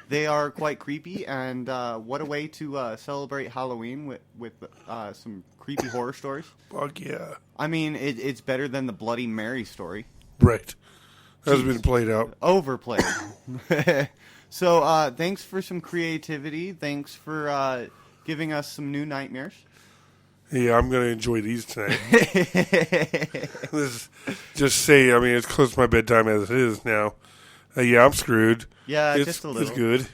They are quite creepy, and what a way to celebrate Halloween with some creepy horror stories. Fuck yeah. I mean, it's better than the Bloody Mary story. Right. That's been played out. Overplayed. So thanks for some creativity. Thanks for giving us some new nightmares. Yeah, I'm going to enjoy these tonight. Just say, I mean, it's close to my bedtime as it is now. Yeah, I'm screwed. Yeah, just a little. It's good.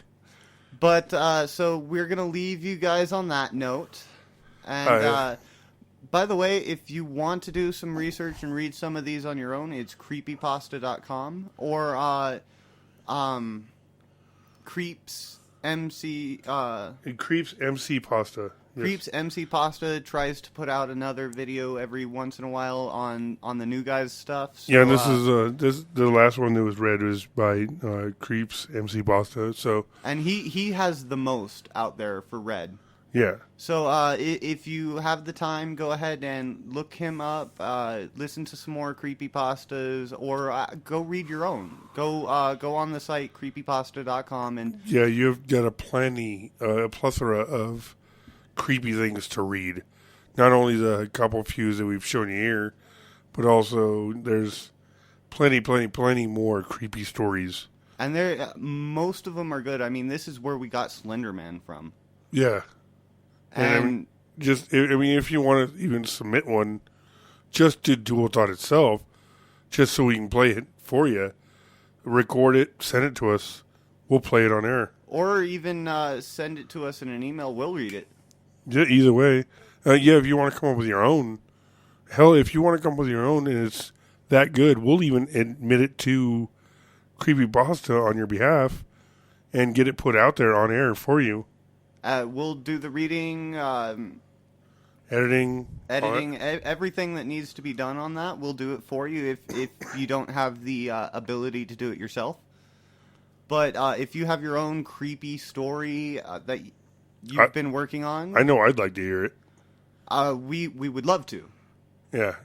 But, so we're going to leave you guys on that note. And, by the way, if you want to do some research and read some of these on your own, it's creepypasta.com or, Creeps MC, It creeps MC Pasta. Yes. Creeps MC Pasta tries to put out another video every once in a while on the new guys stuff. So, Yeah, and this is the last one that was read was by Creeps MC Pasta. So and he has the most out there for Red. yeah, So if you have the time, go ahead and look him up. Listen to some more creepypastas, or go read your own. Go on the site creepypasta.com and yeah, you've got a plethora of creepy things to read. Not only the couple few that we've shown you here, but also there's plenty more creepy stories. and most of them are good. I mean, this is where we got Slenderman from. Yeah. And if you want to even submit one, just to Dual Thought itself, just so we can play it for you, record it, send it to us, we'll play it on air. or even send it to us in an email. We'll read it. Yeah, either way. If you want to come up with your own, hell, if you want to come up with your own and it's that good, we'll even admit it to Creepypasta on your behalf and get it put out there on air for you. We'll do the reading, Editing, everything that needs to be done on that. We'll do it for you if you don't have the ability to do it yourself. But if you have your own creepy story that you've been working on, I know I'd like to hear it. we would love to. Yeah.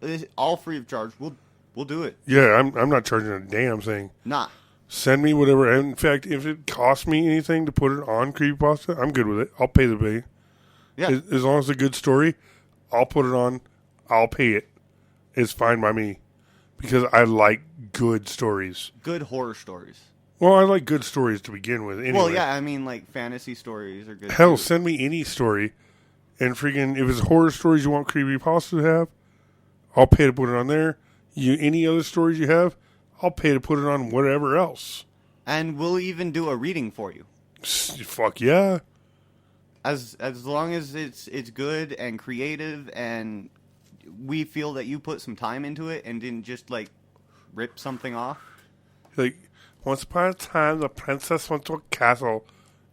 It's all free of charge. We'll do it. Yeah, I'm not charging a damn thing. Nah. Send me whatever. And in fact, if it costs me anything to put it on Creepypasta, I'm good with it. I'll pay the pay. Yeah. As long as it's a good story, I'll put it on. I'll pay it. It's fine by me. Because I like good stories. Good horror stories. Well, I like good stories to begin with. Anyway. Well, yeah, I mean, like, fantasy stories are good. Hell, too. send me any story. And freaking, if it's horror stories you want Creepypasta to have, I'll pay to put it on there. Any other stories you have, I'll pay to put it on whatever else. And we'll even do a reading for you. Fuck yeah. As long as it's good and creative, and we feel that you put some time into it and didn't just like rip something off. Like, once upon a time, the princess went to a castle.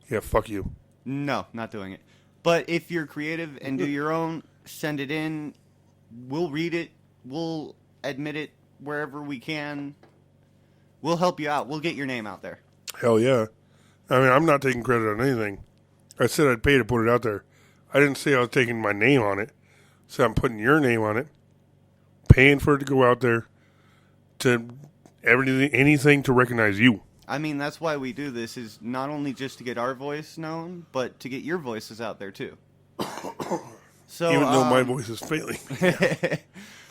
Yeah, fuck you. No, not doing it. But if you're creative and do your own, send it in. We'll read it. We'll admit it wherever we can. We'll help you out. We'll get your name out there. Hell yeah. I mean, I'm not taking credit on anything. I said I'd pay to put it out there. I didn't say I was taking my name on it. So I'm putting your name on it. Paying for it to go out there. To everything, anything to recognize you. I mean, that's why we do this, is not only just to get our voice known, but to get your voices out there, too. So, Even though my voice is failing.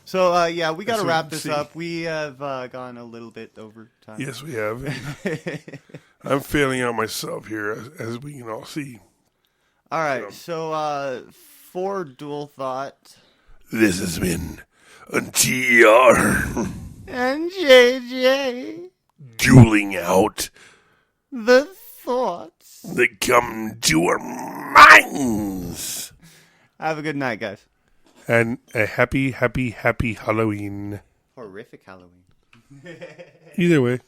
So, yeah, we got to That's wrap what this you see. up. We have gone a little bit over time. Yes, we have. I'm failing out myself here, as we can all see. All right, so for Dual Thought This has been a GR and JJ, dueling out the thoughts. that come to our minds. Have a good night, guys. And a happy, happy, happy Halloween. Horrific Halloween. Either way.